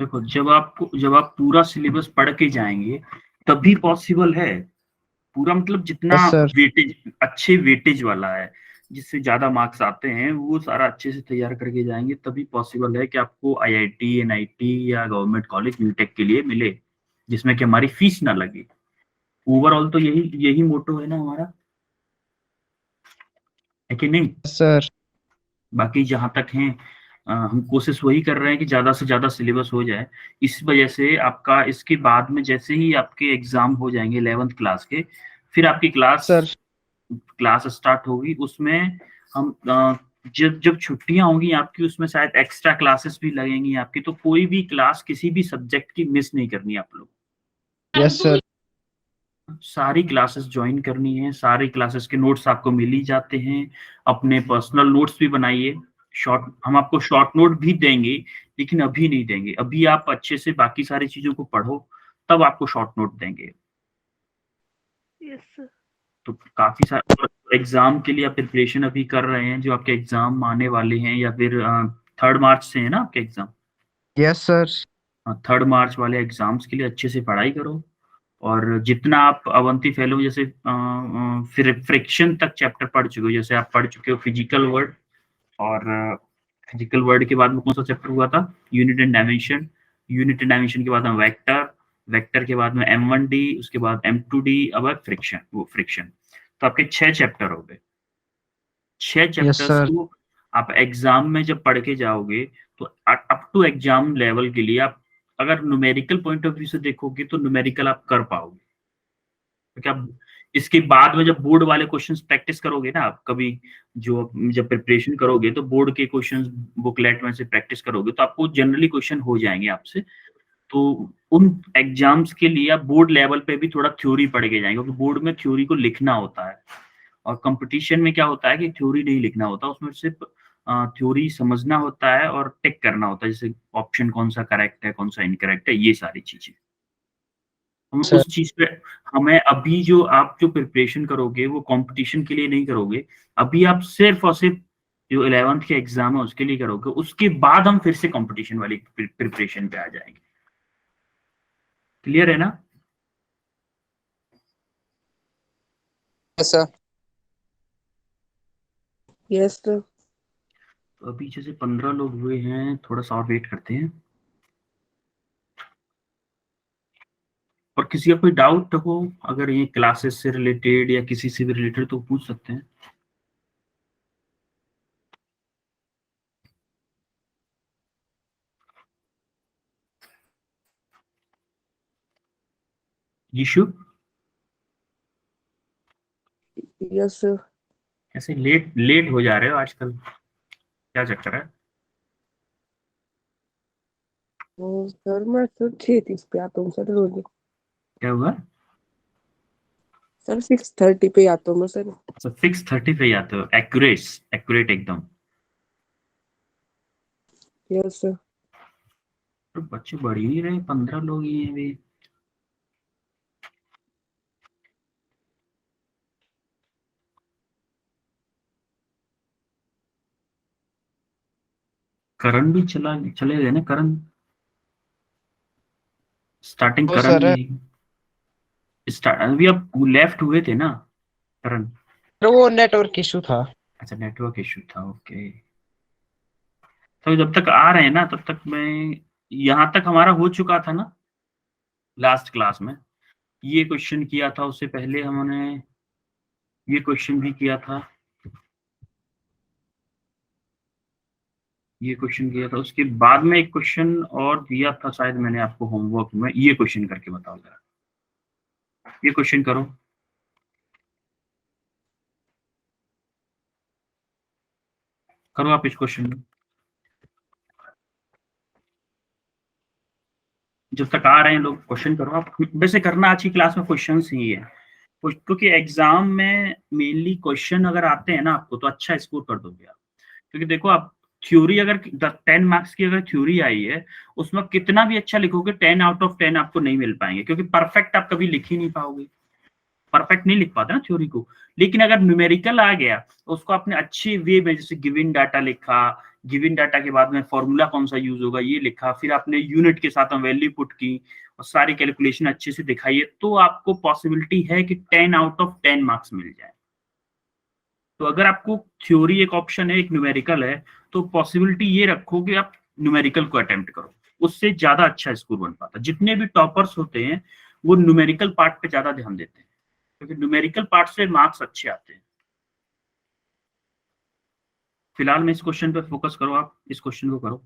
देखो, जब आप पूरा सिलेबस पढ़ के जाएंगे तभी पॉसिबल है। पूरा मतलब जितना यस सर। वेटेज, अच्छे वेटेज वाला है, जिससे ज्यादा मार्क्स आते हैं, वो सारा अच्छे से तैयार करके जाएंगे तभी पॉसिबल है कि आपको आईआईटी, एनआईटी या गवर्नमेंट कॉलेज बीटेक के लिए मिले, जिसमें कि हमारी फीस ना लगे। ओवरऑल तो यही यही मोटो है ना हमारा, है कि नहीं? Yes sir. बाकी जहां तक है, हम कोशिश वही कर रहे हैं कि ज्यादा से ज्यादा सिलेबस हो जाए। इस वजह से आपका इसके बाद में जैसे ही आपके एग्जाम हो जाएंगे 11th क्लास के, फिर आपकी क्लास सर। क्लास स्टार्ट होगी। उसमें हम जब जब छुट्टियां होंगी आपकी, उसमें शायद एक्स्ट्रा क्लासेस भी लगेंगी आपकी, तो कोई भी क्लास किसी भी सब्जेक्ट की मिस नहीं करनी आप लोग। Yes sir. सारी क्लासेस ज्वाइन करनी है, सारी क्लासेस के नोट्स आपको मिल ही जाते हैं। अपने पर्सनल नोट्स भी बनाइए। शॉर्ट हम आपको शॉर्ट नोट भी देंगे, लेकिन अभी नहीं देंगे। अभी आप अच्छे से बाकी सारी चीजों को पढ़ो, तब आपको शॉर्ट नोट देंगे। Yes sir. तो काफी सारे एग्जाम के लिए आप प्रिपरेशन अभी कर रहे हैं, जो आपके एग्जाम आने वाले हैं, या फिर 3rd मार्च से है ना आपके एग्जाम? Yes sir. 3rd मार्च वाले एग्जाम्स के लिए अच्छे से पढ़ाई करो। और जितना आप अवंती फैलो, जैसे फिर फ्रिक्शन तक चैप्टर पढ़ चुके हो, जैसे आप पढ़ चुके हो फिजिकल वर्ड, और फिजिकल वर्ड के बाद में कौन सा चैप्टर हुआ था? Unit and dimension. Unit and dimension के बाद में वेक्टर, वेक्टर के बाद में M1D, उसके बाद M2D, अब है फ्रिक्शन, वो फ्रिक्शन। तो आपके 6 चैप्टर हो गए। 6 यस चैप्टर्स सर। को आप एग्जाम में जब पढ़ के जाओगे, तो अप टू एग्जाम लेवल के लिए आप अगर न्यूमेरिकल पॉइंट ऑफ व्यू से देखोगे तो न्यूमेरिकल आप कर पाओगे। क्योंकि आप इसके बाद में जब बोर्ड वाले क्वेश्चंस प्रैक्टिस करोगे ना, आप कभी जो जब प्रिपरेशन करोगे तो बोर्ड के क्वेश्चंस बुकलेट में से प्रैक्टिस करोगे, तो आपको जनरली क्वेश्चन हो जाएंगे आपसे। तो उन एग्जाम्स के लिए आप बोर्ड लेवल पे भी थोड़ा थ्योरी पढ़ के जाएंगे, क्योंकि बोर्ड में थ्योरी को लिखना होता है। और कंपटीशन में क्या होता है कि थ्योरी नहीं लिखना होता, उसमें सिर्फ थ्योरी समझना होता है और टिक करना होता है, जैसे ऑप्शन कौन सा करेक्ट है, कौन सा इनकरेक्ट है, ये सारी चीजें। हम सर। उस चीज पे, हमें अभी जो आप जो प्रिपरेशन करोगे वो कंपटीशन के लिए नहीं करोगे। अभी आप सिर्फ और सिर्फ जो 11th के एग्जाम है उसके लिए करोगे, उसके बाद हम फिर से कंपटीशन वाली प्रिपरेशन पे आ जाएंगे। क्लियर है ना? Yes sir. Yes sir. तो अभी जैसे 15 लोग हुए हैं, थोड़ा सा और वेट करते हैं। और किसी का कोई डाउट हो अगर ये क्लासेस से रिलेटेड या किसी से भी रिलेटेड, तो पूछ सकते हैं। यीशु, यस सर। ऐसे लेट लेट हो जा रहे हो आजकल, क्या चक्कर है? सर मैं सर 6:30 पे आता हूँ सर रोज। क्या हुआ? सर 6:30 पे आता हूँ मैं सर। अच्छा, 6:30 पे ही आते हो? एक्यूरेट एकदम। Yes sir. तो बच्चे बढ़ ही नहीं रहे, 15 लोग ही हैं अभी। करण भी चले गए ना, करण। स्टार्टिंग ओ करण सर। ने स्टार्ट, अभी अब लेफ्ट हुए थे ना करण? वो नेटवर्क इशू था। अच्छा, नेटवर्क इशू था, ओके। तो जब तक आ रहे हैं ना तब तक मैं, यहाँ तक हमारा हो चुका था ना लास्ट क्लास में। ये क्वेश्चन किया था, उससे पहले हमने ये क्वेश्चन भी किया था, ये क्वेश्चन किया था, उसके बाद में एक क्वेश्चन और दिया था शायद मैंने आपको होमवर्क में। ये क्वेश्चन करके बताओ जरा, ये क्वेश्चन करो। करो आप इस क्वेश्चन में, जब तक आ रहे हैं लोग क्वेश्चन करो आप। वैसे करना आज की क्लास में क्वेश्चंस ही है, क्योंकि एग्जाम में मेनली क्वेश्चन अगर आते हैं ना आपको, तो अच्छा स्कोर कर दोगे आप। क्योंकि देखो, आप थ्योरी अगर 10 मार्क्स की अगर थ्योरी आई है, उसमें कितना भी अच्छा लिखोगे 10 आउट ऑफ 10 आपको नहीं मिल पाएंगे, क्योंकि परफेक्ट आप कभी लिख ही नहीं पाओगे। परफेक्ट नहीं लिख पाते ना थ्योरी को, लेकिन अगर न्यूमेरिकल आ गया तो उसको आपने अच्छे वे में, जैसे गिवन डाटा लिखा, गिवन डाटा के बाद में फॉर्मूला कौन सा यूज होगा ये लिखा, फिर आपने यूनिट के साथ वैल्यू पुट की और सारी कैलकुलेशन अच्छे से दिखाई है, तो आपको पॉसिबिलिटी है कि 10 आउट ऑफ 10 मार्क्स मिल जाए। तो अगर आपको थ्योरी एक ऑप्शन है, एक न्यूमेरिकल है, तो पॉसिबिलिटी ये रखो कि आप न्यूमेरिकल को अटेम्प्ट करो, उससे ज्यादा अच्छा स्कोर बन पाता। जितने भी टॉपर्स होते हैं वो न्यूमेरिकल पार्ट पे ज्यादा ध्यान देते हैं, क्योंकि न्यूमेरिकल पार्ट से मार्क्स अच्छे आते हैं। फिलहाल में इस क्वेश्चन पे फोकस करो, आप इस क्वेश्चन को करो।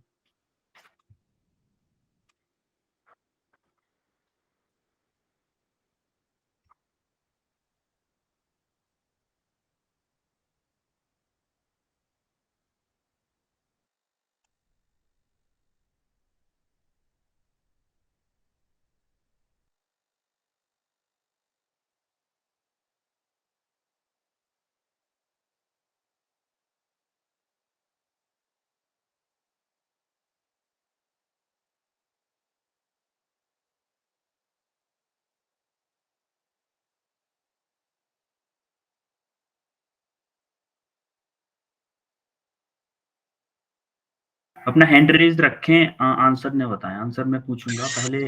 अपना हैंड रेज रखें, आंसर ने बताया, आंसर मैं पूछूंगा, पहले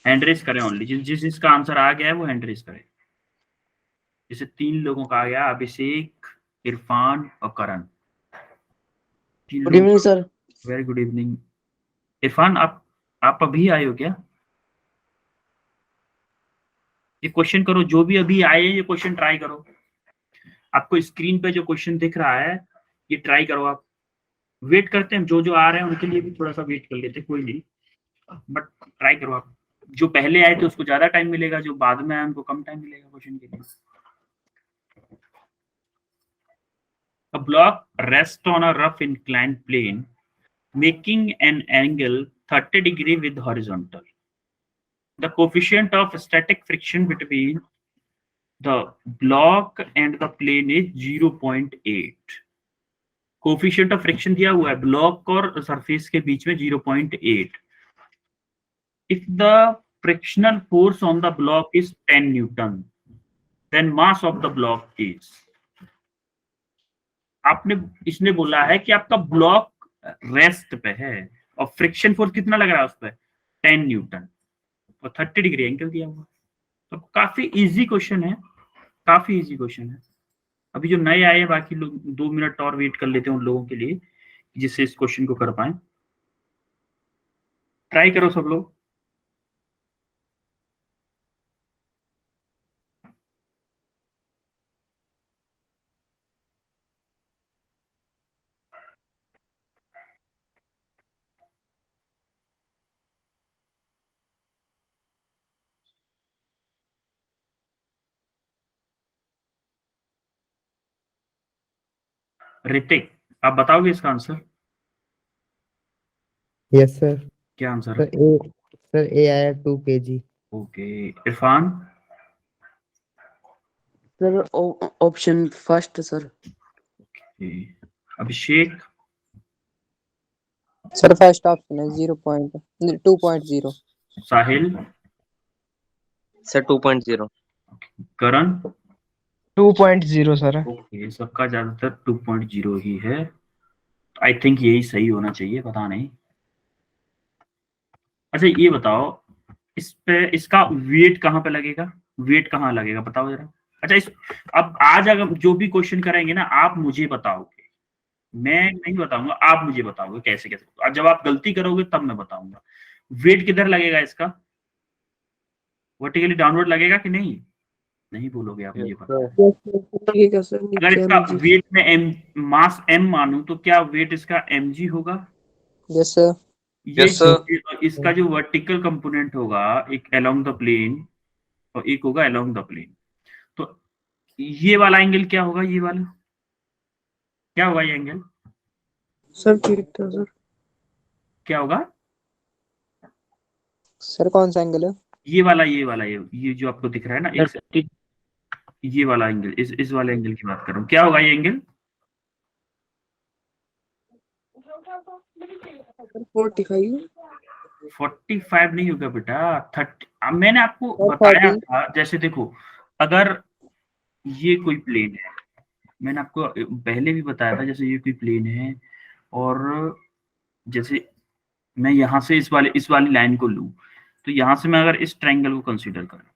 हैंड रेज करें ओनली, जिसका आंसर आ गया है वो हैंड रेज करें। जैसे 3 लोगों का आ गया, अभिषेक, इरफान और Karan. Good evening sir. Very good evening. Irfan, आप अभी आए हो क्या? ये क्वेश्चन करो, जो भी अभी आए ये क्वेश्चन ट्राई करो। आपको स्क्रीन पे जो क्वेश्चन दिख रहा है ये ट्राई करो। आप वेट करते हैं, जो जो आ रहे हैं उनके लिए भी थोड़ा सा वेट कर लेते हैं, कोई नहीं, बट ट्राई करो आप। जो पहले आए थे उसको ज्यादा टाइम मिलेगा, जो बाद में आए उनको कम टाइम मिलेगा क्वेश्चन के लिए। A block rests on a rough inclined plane making an angle 30 degree with horizontal. The coefficient of static friction between the block and the plane is 0.8. Coefficient of friction दिया हुआ है block और surface के बीच में 0.8. If the frictional force on the block is 10 newton, then mass of the block is. आपने इसने बोला है कि आपका ब्लॉक रेस्ट पे है और फ्रिक्शन फोर्स कितना लग रहा है उस पर, 10 न्यूटन और 30 डिग्री एंगल दिया हुआ। तो काफी इजी क्वेश्चन है, काफी इजी क्वेश्चन है। अभी जो नए आए हैं बाकी लोग 2 मिनट और वेट कर लेते हैं उन लोगों के लिए जिससे इस क्वेश्चन को कर पाए। ट्राई करो सब लोग। ऋतिक, आप बताओगे इसका आंसर? Yes sir. क्या आंसर है? सर ए आया 2 kg। Okay, Irfan? Sir option first sir. Abhishek? Sir first option है 2.0। Sahil? Sir 2.0। Karan? 2.0 sir. Okay, सबका ज्यादातर 2.0 ही है। आई थिंक यही सही होना चाहिए, पता नहीं। अच्छा ये बताओ, इस पे इसका वेट कहाँ पे लगेगा, वेट कहाँ लगेगा बताओ जरा। अच्छा अब आज अगर जो भी क्वेश्चन करेंगे ना आप मुझे बताओगे, मैं नहीं बताऊंगा, आप मुझे बताओगे कैसे कैसे। और जब आप गलती करोगे तब मैं बताऊंगा। वेट किधर लगेगा इसका, वर्टिकली डाउनवर्ड लगेगा कि नहीं? नहीं बोलोगे आप, मुझे पता। ठीक है सर। अगर इसका वेट में मास m मानूं तो क्या वेट इसका mg होगा? Yes sir. ये Yes, sir. इसका जो वर्टिकल कंपोनेंट होगा एक अलोंग द प्लेन और एक होगा अलोंग द प्लेन, तो ये वाला एंगल क्या होगा, ये वाला क्या होगा, ये एंगल सर ठीक था सर। क्या होगा? सर कौन सा एंगल है? ये वाला, ये जो आपको दिख रहा है ना, ये वाला एंगल, इस वाले एंगल की बात कर रहा हूँ। क्या होगा ये एंगल? 45। 45 नहीं होगा बेटा, 30। मैंने आपको बताया था, जैसे देखो, अगर ये कोई प्लेन है, मैंने आपको पहले भी बताया था, जैसे ये कोई प्लेन है और जैसे मैं यहाँ से इस वाली लाइन को लूं, तो यहाँ से मैं अगर इस ट्रायंगल को कंसीडर करूं,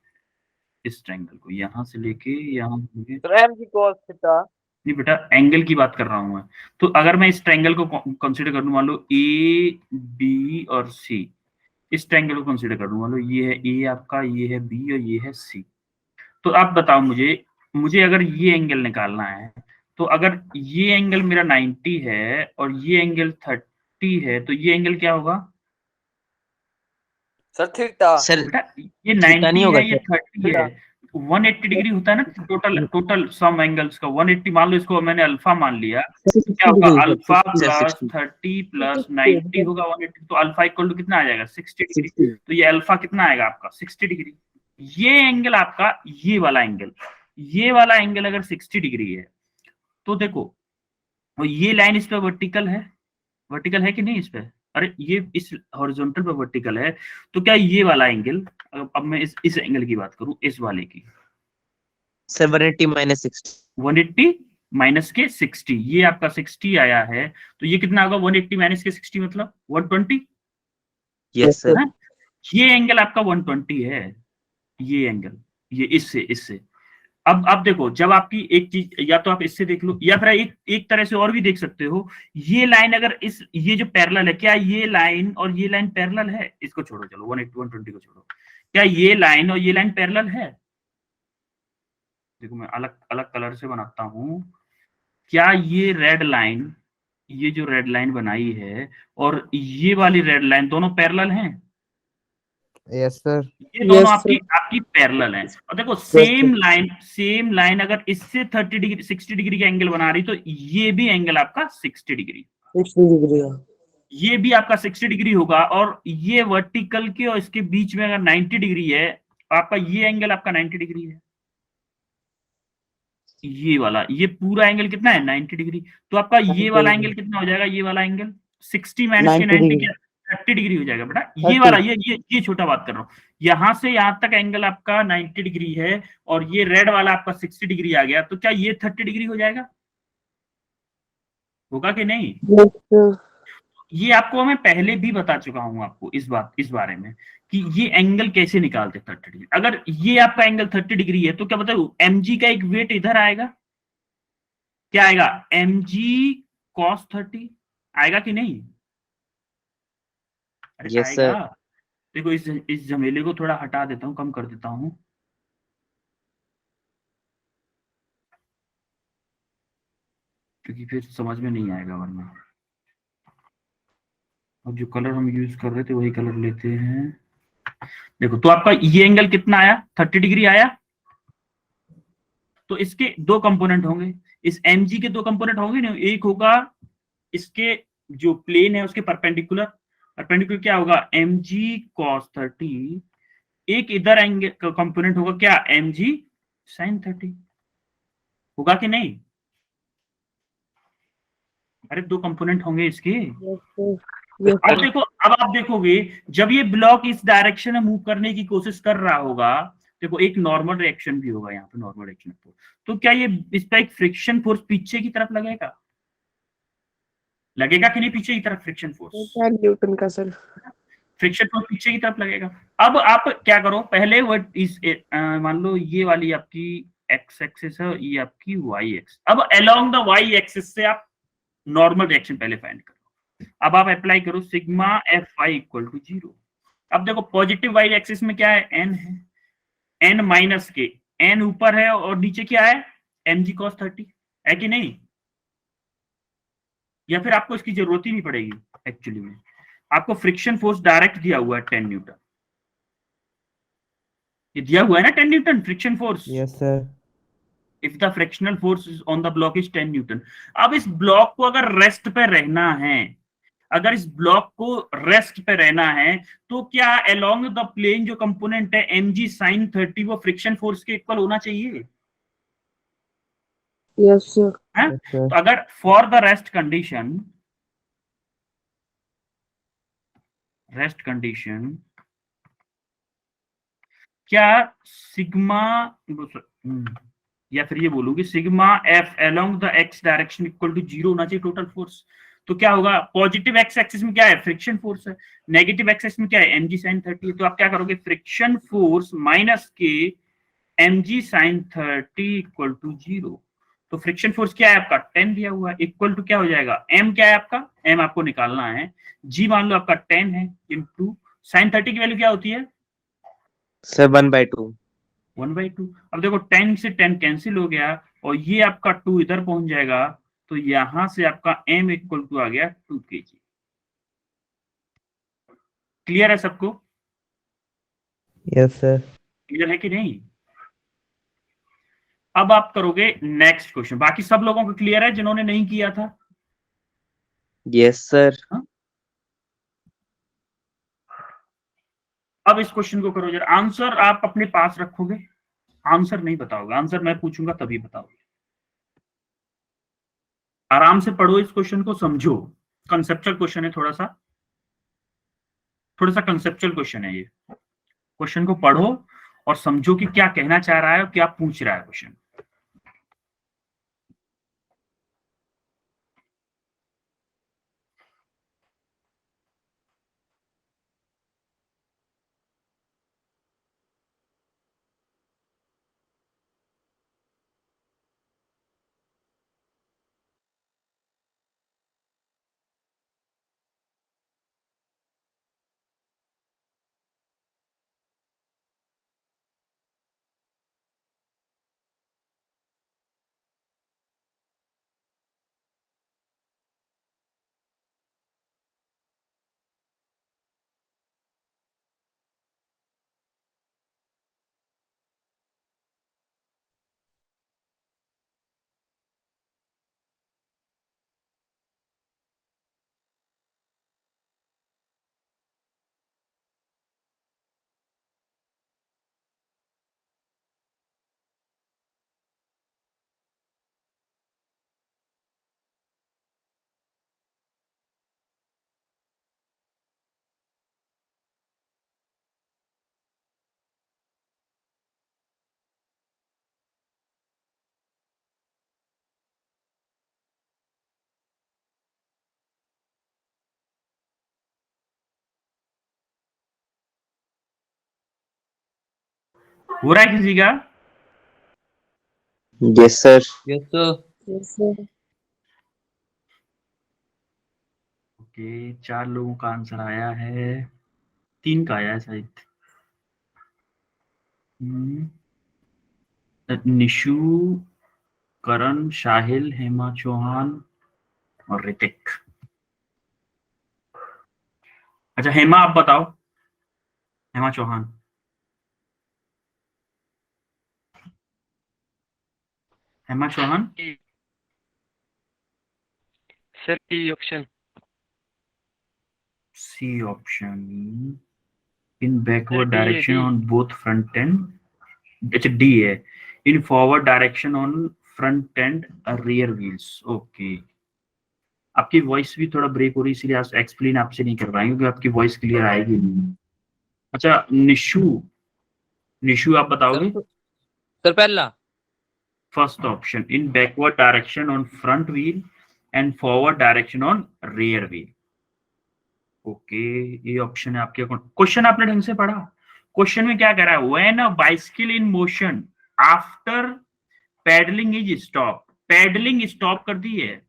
इस ट्रायंगल को यहाँ से लेके यहाँ सर mg cos थीटा। नहीं बेटा, एंगल की बात कर रहा हूं मैं। तो अगर मैं इस ट्रायंगल को कंसीडर कर लूं, मान लो ए बी और सी, इस ट्रायंगल को कंसीडर कर लूं, मान लो ये है ए आपका, ये है बी और ये है सी। तो आप बताओ मुझे, मुझे अगर ये एंगल निकालना है, तो अगर ये एंगल मेरा 90 है और ये एंगल 30 है, तो ये एंगल क्या होगा सर थीटा। सर बेटा? ये थीटा नहीं 90 होगा है, ये सर। 30 है, 180 डिग्री होता है ना टोटल, टोटल सम एंगल्स का 180। मान लो इसको मैंने अल्फा मान लिया, तो क्या होगा अल्फा प्लस 30 प्लस 90 होगा 180, तो अल्फा इक्वल टू कितना आ जाएगा 60 डिग्री। तो ये अल्फा कितना आएगा आपका 60 डिग्री। ये एंगल आपका, ये वाला एंगल, ये वाला एंगल अगर 60 डिग्री है, तो देखो, और ये लाइन इस पे वर्टिकल है, वर्टिकल है कि नहीं इस पे? अरे ये इस हॉरिजॉन्टल पे वर्टिकल है, तो क्या ये वाला एंगल, अब मैं इस एंगल की बात करूं, इस वाले की, 180 माइनस 60। 180 माइनस के 60, ये आपका 60 आया है, तो ये कितना होगा 180 माइनस के 60 मतलब 120। Yes sir. हाँ? ये एंगल आपका 120 है, ये एंगल, ये इससे इससे। अब देखो, जब आपकी एक चीज, या तो आप इससे देख लो, या फिर एक एक तरह से और भी देख सकते हो, ये लाइन अगर इस, ये जो पैरेलल है, क्या ये लाइन और ये लाइन पैरेलल है? इसको छोड़ो, चलो 180 120 को छोड़ो, क्या ये लाइन और ये लाइन पैरेलल है? देखो मैं अलग अलग कलर से बनाता हूं, क्या ये रेड लाइन, ये जो रेड लाइन बनाई है और ये वाली रेड लाइन दोनों पैरेलल हैं? Yes sir. ये दोनों यस आपकी सर। आपकी पैरेलल हैं। और देखो सेम लाइन अगर इससे 30 डिग्री 60 डिग्री का एंगल बना रही, तो ये भी एंगल आपका 60 डिग्री, 60 डिग्री। ये भी आपका 60 डिग्री होगा। और ये वर्टिकल के और इसके बीच में अगर 90 डिग्री है, आपका ये एंगल आपका 90 डिग्री है, ये वाला, ये पूरा एंगल कितना है 90 डिग्री। तो आपका ये वाला एंगल कितना हो जाएगा, ये वाला एंगल 60 माइनस के 90 क्या 30 डिग्री हो जाएगा बेटा। ये वाला, ये छोटा बात कर रहा हूँ, यहां से यहां तक एंगल आपका 90 डिग्री है और ये रेड वाला आपका 60 डिग्री आ गया, तो क्या ये 30 डिग्री हो जाएगा? होगा कि नहीं? Yes sir. ये आपको मैं पहले भी बता चुका हूं आपको इस बारे में कि ये एंगल कैसे निकालते 30 डिग्री। अगर ये आपका एंगल 30 डिग्री है, तो क्या बताओ mg का एक वेट इधर आएगा, क्या आएगा mg cos 30 आएगा कि नहीं? अरे यस आएगा। सर। देखो इस झमेले को थोड़ा हटा देता हूँ, कम कर देता हूँ, क्योंकि फिर समझ में नहीं आएगा वरना। अब जो कलर हम यूज कर रहे थे वही कलर लेते हैं। देखो, तो आपका ये एंगल कितना आया 30 डिग्री आया। तो इसके दो कंपोनेंट होंगे, इस mg के दो कंपोनेंट होंगे ना, एक होगा इसके जो प्लेन है उसके परपेंडिकुलर, परपेंडिकुलर क्या होगा mg cos 30, एक इधर एंगल कंपोनेंट होगा क्या mg sin 30, होगा कि नहीं? अरे दो कंपोनेंट होंगे इसके। Yes sir. यस अब सर। देखो, अब आप देखोगे जब ये ब्लॉक इस डायरेक्शन में मूव करने की कोशिश कर रहा होगा, देखो एक नॉर्मल रिएक्शन भी होगा यहाँ पे, नॉर्मल रिएक्शन। तो क्या ये इस पर एक फ्रिक्शन फोर्स पीछे की तरफ लगेगा, लगेगा कि नहीं? पीछे की तरफ फ्रिक्शन फोर्स, न्यूटन का सर। फ्रिक्शन फोर्स पीछे की तरफ लगेगा। अब आप क्या करो, पहले वो इस मान लो ये वाली आपकी एक्स एक्सिस है, ये आपकी वाई एक्सिस। अब अलोंग द वाई एक्सिस से आप नॉर्मल रिएक्शन पहले फाइंड करो। अब आप अप्लाई करो sigma F Y equal to 0। अब देखो पॉजिटिव वाई एक्सिस में क्या है, एन है, एन माइनस के, एन ऊपर है और नीचे क्या है mg cos 30, है कि नहीं? या फिर आपको इसकी जरूरत ही नहीं पड़ेगी, एक्चुअली में आपको फ्रिक्शन फोर्स डायरेक्ट दिया हुआ है 10 न्यूटन, ये दिया हुआ है ना 10 Newton friction force. Yes sir. If the frictional force on the block is 10 Newton. अब इस ब्लॉक को अगर रेस्ट पे रहना है, अगर इस ब्लॉक को रेस्ट पे रहना है, तो क्या अलोंग द प्लेन जो कंपोनेंट है mg sin 30 वो फ्रिक्शन फोर्स के इक्वल होना चाहिए? Yes sir. है? Yes sir. तो अगर फॉर द रेस्ट कंडीशन क्या सिग्मा या फिर ये बोलूँ कि sigma F along the X direction equal to 0 होना चाहिए टोटल फोर्स। तो क्या होगा, पॉजिटिव एक्स एक्सिस में क्या है, फ्रिक्शन फोर्स है, नेगेटिव एक्स एक्सिस में क्या है, एम जी साइन 30। तो आप क्या करोगे, फ्रिक्शन फोर्स माइनस के M G sine 30 equal to 0। तो फ्रिक्शन फोर्स क्या है आपका, 10 दिया हुआ है, इक्वल टू क्या हो जाएगा, एम क्या है आपका, एम आपको निकालना है, जी मान लो आपका 10 है, इंटू साइन 30 की वैल्यू क्या होती है, सर 1/2। 1/2। अब देखो 10 से 10 कैंसिल हो गया और ये आपका 2 इधर पहुंच जाएगा, तो यहां से आपका m इक्वल टू आ गया 2 kg। क्लियर है सबको, यस सर। क्लियर है कि नहीं। अब आप करोगे नेक्स्ट क्वेश्चन, बाकी सब लोगों को क्लियर है जिन्होंने नहीं किया था। Yes sir. हाँ? अब इस क्वेश्चन को करो जरा, आंसर आप अपने पास रखोगे, आंसर नहीं बताओगे, आंसर मैं पूछूंगा तभी बताओगे। आराम से पढ़ो इस क्वेश्चन को, समझो, कंसेप्चुअल क्वेश्चन है, थोड़ा सा कंसेप्चुअल क्वेश्चन है ये। क्वेश्चन को पढ़ो और समझो कि क्या कहना चाह रहा है और क्या पूछ रहा है क्वेश्चन। हो रहा है किसी का, yes sir. Yes sir. Yes, sir. Okay 4 लोगों का आंसर आया है, 3 का आया है शायद। निशु, करण, साहिल, हेमा चौहान और ऋतिक। अच्छा हेमा आप बताओ, Hema Chauhan. Hema Chauhan, sir E option. C option, in backward Sir, D है, direction D। On both front and, अच्छा डी है, in forward direction on front and rear wheels. Okay, आपकी वॉइस भी थोड़ा ब्रेक हो रही है, इसलिए आप एक्सप्लेन आपसे नहीं कर पाएंगे क्योंकि आपकी वॉइस क्लियर आएगी नहीं। अच्छा निशु, निशु आप बताओगे। सर पहला। First option, in backward direction on front wheel and forward direction on rear wheel. Okay, ये ऑप्शन है आपके अकाउंट। क्वेश्चन आपने ढंग से पढ़ा, क्वेश्चन में क्या कह रहा है, when a bicycle in motion after pedalling is stop, pedalling stop कर दी है,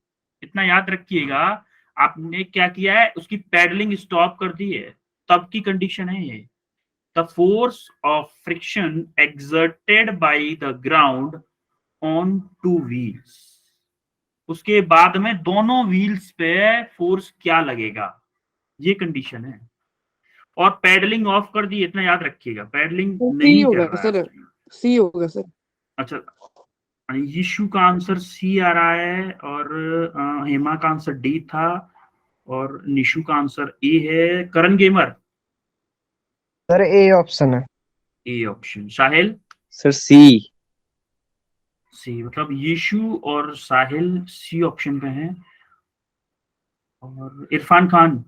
इतना याद रखिएगा, आपने क्या किया है, उसकी पैडलिंग स्टॉप कर दी है, तब की कंडीशन है ये, the force of friction exerted by the ground on two wheels, उसके बाद में दोनों व्हील्स पे फोर्स क्या लगेगा, ये कंडीशन है। और पैडलिंग ऑफ कर दी, इतना याद रखिएगा, पैडलिंग सी नहीं कर होगा रहा सर, है। सी होगा सर। अच्छा, यीशु का आंसर सी आ रहा है और हेमा का आंसर डी था और निशु का आंसर ए है। करण गेमर, सर ए ऑप्शन है। A option. Sahil, sir C. सी, मतलब यीशु और साहिल सी ऑप्शन पे हैं। और Irfan Khan,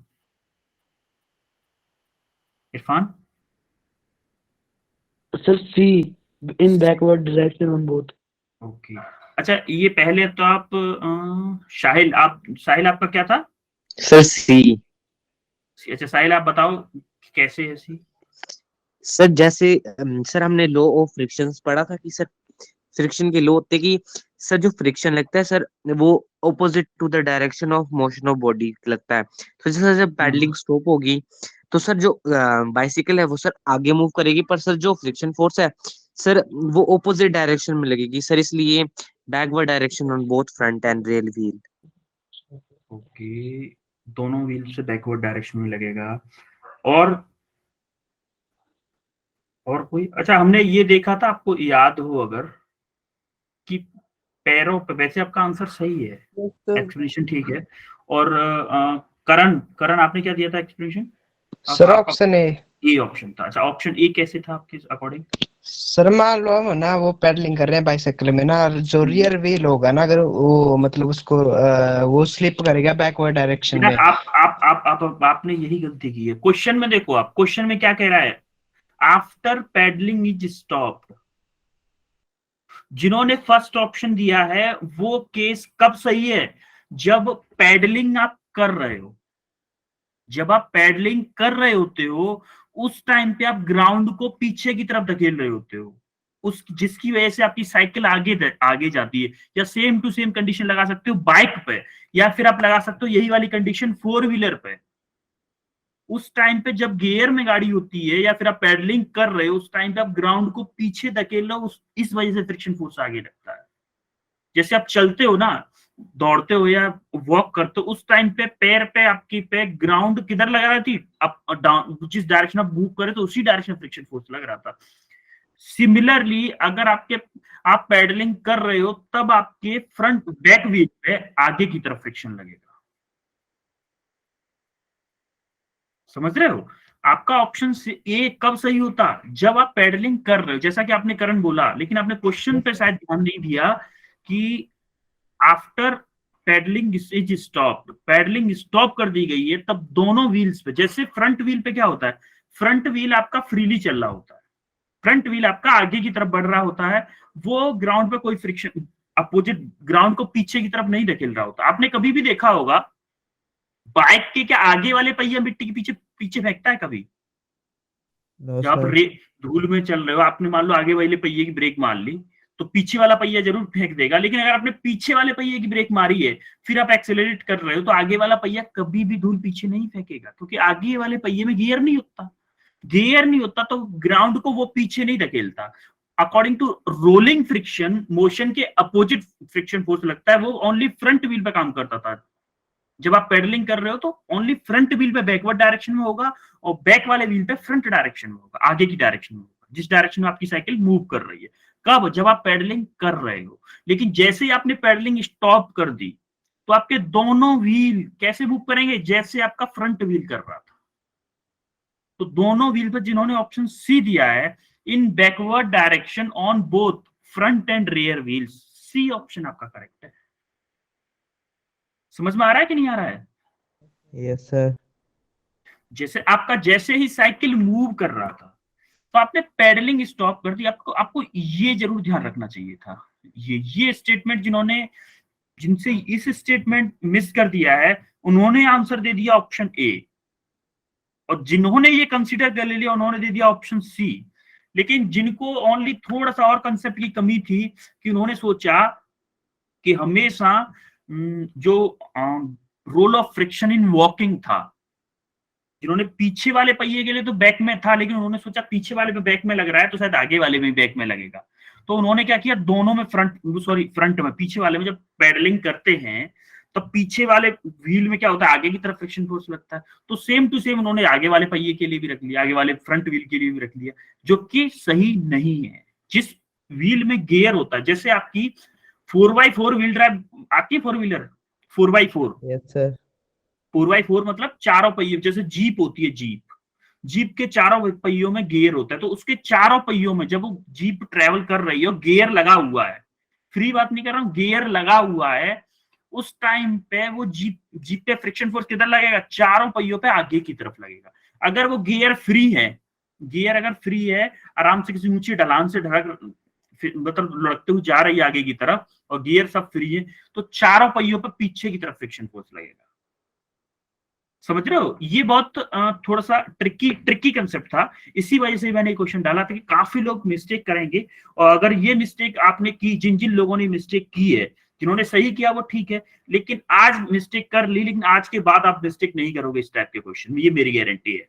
Irfan, sir C, in backward direction on both. Okay, अच्छा ये पहले तो आप साहिल आपका क्या था? Sir C. अच्छा साहिल आप बताओ कैसे है सी? सर जैसे सर हमने लॉ ऑफ फ्रिक्शन पढ़ा था कि सर फ्रिक्शन के लॉ होते कि सर जो फ्रिक्शन लगता है सर वो opposite to the direction of motion of body लगता है। तो जैसे जब पैडलिंग स्टॉप होगी तो सर जो बाइसिकल है वो सर आगे मूव करेगी, पर सर जो फ्रिक्शन फोर्स है सर वो ऑपोजिट डायरेक्शन में लगेगी सर, इसलिए backward direction on both front and rear wheel. Okay, दोनों व्हील से बैकवर्ड डायरेक्शन में लगेगा। और कोई, अच्छा हमने ये देखा था, आपको याद हो अगर, कि पैरों पे, वैसे आपका आंसर सही है, Yes, sir. एक्सप्लेनेशन ठीक है। और करण करण आपने क्या दिया था explanation? Sir option A. A option था। अच्छा ऑप्शन ए कैसे था आपके अकॉर्डिंग? सर मान लो हम ना वो पैडलिंग कर रहे हैं बाइसाइकिल में ना, जो रियर व्हील होगा ना, अगर वो मतलब उसको वो स्लिप करेगा बैकवर्ड डायरेक्शन बेटा में। आपने यही गलती की है। क्वेश्चन में देखो, आप क्वेश्चन में क्या कह रहा है, आफ्टर पैडलिंग इज स्टॉप्ड। जिन्होंने फर्स्ट ऑप्शन दिया है वो केस कब सही है? जब पैडलिंग आप कर रहे हो, जब आप पैडलिंग कर रहे होते हो उस टाइम पे आप ग्राउंड को पीछे की तरफ धकेल रहे होते हो, उस जिसकी वजह से आपकी साइकिल आगे जाती है। या सेम टू सेम कंडीशन लगा सकते हो बाइक पे, या फिर आप लगा सकते हो यही वाली कंडीशन फोर व्हीलर पे। उस टाइम पे जब गियर में गाड़ी होती है या फिर आप पैडलिंग कर रहे हो, उस टाइम पे आप ग्राउंड को पीछे धकेल रहे हो, इस वजह से फ्रिक्शन फोर्स आगे लगता है। जैसे आप चलते हो ना, दौड़ते हो या वॉक करते हो, उस टाइम पे पैर पे आपकी पे ग्राउंड किधर लगा रही थी, अप डाउन, जिस डायरेक्शन आप मूव करे तो उसी डायरेक्शन फ्रिक्शन फोर्स लग रहा था। सिमिलरली अगर आप पैडलिंग कर रहे हो तब आपके फ्रंट बैक व्हील पे आगे की तरफ फ्रिक्शन लगेगा। समझ रहे हो? आपका ऑप्शन ए कब सही होता? जब आप पैडलिंग कर रहे हो, जैसा कि आपने करण बोला, लेकिन आपने क्वेश्चन पे शायद ध्यान नहीं दिया कि after pedalling is stop, pedalling stop कर दी गई है तब दोनों व्हील्स पे, जैसे फ्रंट व्हील पे क्या होता है, फ्रंट व्हील आपका फ्रीली चल रहा होता है, फ्रंट व्हील आपका आगे की तरफ बढ़ रहा होता है, वो ग्राउंड पे कोई फ्रिक्शन, अपोजिट ग्राउंड को पीछे की तरफ नहीं धकेल रहा होता। आपने कभी भी देखा होगा बाइक के क्या आगे वाले पहिया मिट्टी के पीछे पीछे फेंकता है कभी? जब आप धूल में चल रहे हो, आपने मान लो आगे वाले पहिए की ब्रेक मार ली तो पीछे वाला पहिया जरूर फेंक देगा, लेकिन अगर आपने पीछे वाले पहिए की ब्रेक मारी है फिर आप एक्सेलरेट कर रहे हो तो आगे वाला पहिया कभी भी धूल पीछे नहीं फेंकेगा, क्योंकि आगे वाले पहिए में गियर नहीं होता। गियर नहीं होता तो ग्राउंड को वो पीछे नहीं धकेलता। According to rolling friction, motion के अपोजिट फ्रिक्शन फोर्स लगता है, वो ओनली फ्रंट व्हील पे काम करता था। जब आप पेडलिंग कर रहे हो तो ओनली फ्रंट व्हील पे बैकवर्ड डायरेक्शन में होगा और बैक वाले व्हील पे फ्रंट डायरेक्शन में होगा, आगे की डायरेक्शन में होगा, जिस डायरेक्शन में आपकी साइकिल मूव कर रही है। कब? जब आप पेडलिंग कर रहे हो। लेकिन जैसे ही आपने पेडलिंग स्टॉप कर दी तो आपके दोनों व्हील कैसे मूव करेंगे? जैसे आपका फ्रंट व्हील कर रहा था। तो दोनों व्हील पर जिन्होंने ऑप्शन सी दिया है, in backward direction on both front and rear wheels, C option आपका करेक्ट है। समझ में आ रहा है कि नहीं आ रहा है? Yes sir. जैसे ही साइकिल मूव कर रहा था तो आपने पैडलिंग स्टॉप कर दी। आपको ये जरूर ध्यान रखना चाहिए था। ये स्टेटमेंट जिनसे इस स्टेटमेंट मिस कर दिया है उन्होंने आंसर दे दिया ऑप्शन ए, और जिन्होंने ये कंसीडर कर लिया उन्होंने दे दिया ऑप्शन सी। लेकिन जिनको ओनली थोड़ा सा और कंसेप्ट की कमी थी कि उन्होंने सोचा कि हमेशा जो role of friction in walking था, जिन्होंने पीछे वाले पहिए के लिए तो बैक में था, लेकिन उन्होंने सोचा पीछे वाले पे बैक में लग रहा है तो शायद आगे वाले में बैक में लगेगा, तो उन्होंने क्या किया, दोनों में फ्रंट में, पीछे वाले में जब पैडलिंग करते हैं तो पीछे वाले व्हील में क्या होता है, आगे की तरफ फ्रिक्शन फोर्स लगता है। तो सेम टू सेम उन्होंने आगे वाले पहिए के लिए भी रख लिया, आगे वाले फ्रंट व्हील के लिए भी रख लिया, जो कि सही नहीं है। जिस व्हील में गियर होता है, जैसे आपकी 4x4 व्हील ड्राइव आती है, four wheeler 4x4, yes sir. 4x4 मतलब चारों पहिए, जैसे जीप होती है, जीप के चारों पहियों में गियर होता है, तो उसके चारों पहियों में जब वो जीप ट्रेवल कर रही है गियर लगा हुआ है, फ्री बात नहीं कर रहा हूं, गियर लगा हुआ है, उस टाइम पे वो जीप पे फ्रिक्शन फोर्स किधर लगेगा? चारों पहियों पे आगे की तरफ लगेगा। अगर वो गियर फ्री है, गियर अगर फ्री है, आराम से किसी ऊंची ढलान से ढलक मतलब लुढ़कते हुए जा रही है आगे की तरफ और गियर सब फ्री है, तो चारों पहियों पर पीछे की तरफ फ्रिक्शन फोर्स लगेगा। समझ रहे हो? ये बहुत थोड़ा सा ट्रिकी कंसेप्ट था, इसी वजह से मैंने क्वेश्चन डाला था कि काफी लोग मिस्टेक करेंगे, और अगर ये मिस्टेक आपने की, जिन जिन लोगों ने मिस्टेक की है, जिन्होंने सही किया वो ठीक है, लेकिन आज मिस्टेक कर ली, लेकिन आज के बाद आप मिस्टेक नहीं करोगे इस टाइप के क्वेश्चन में, ये मेरी गारंटी है।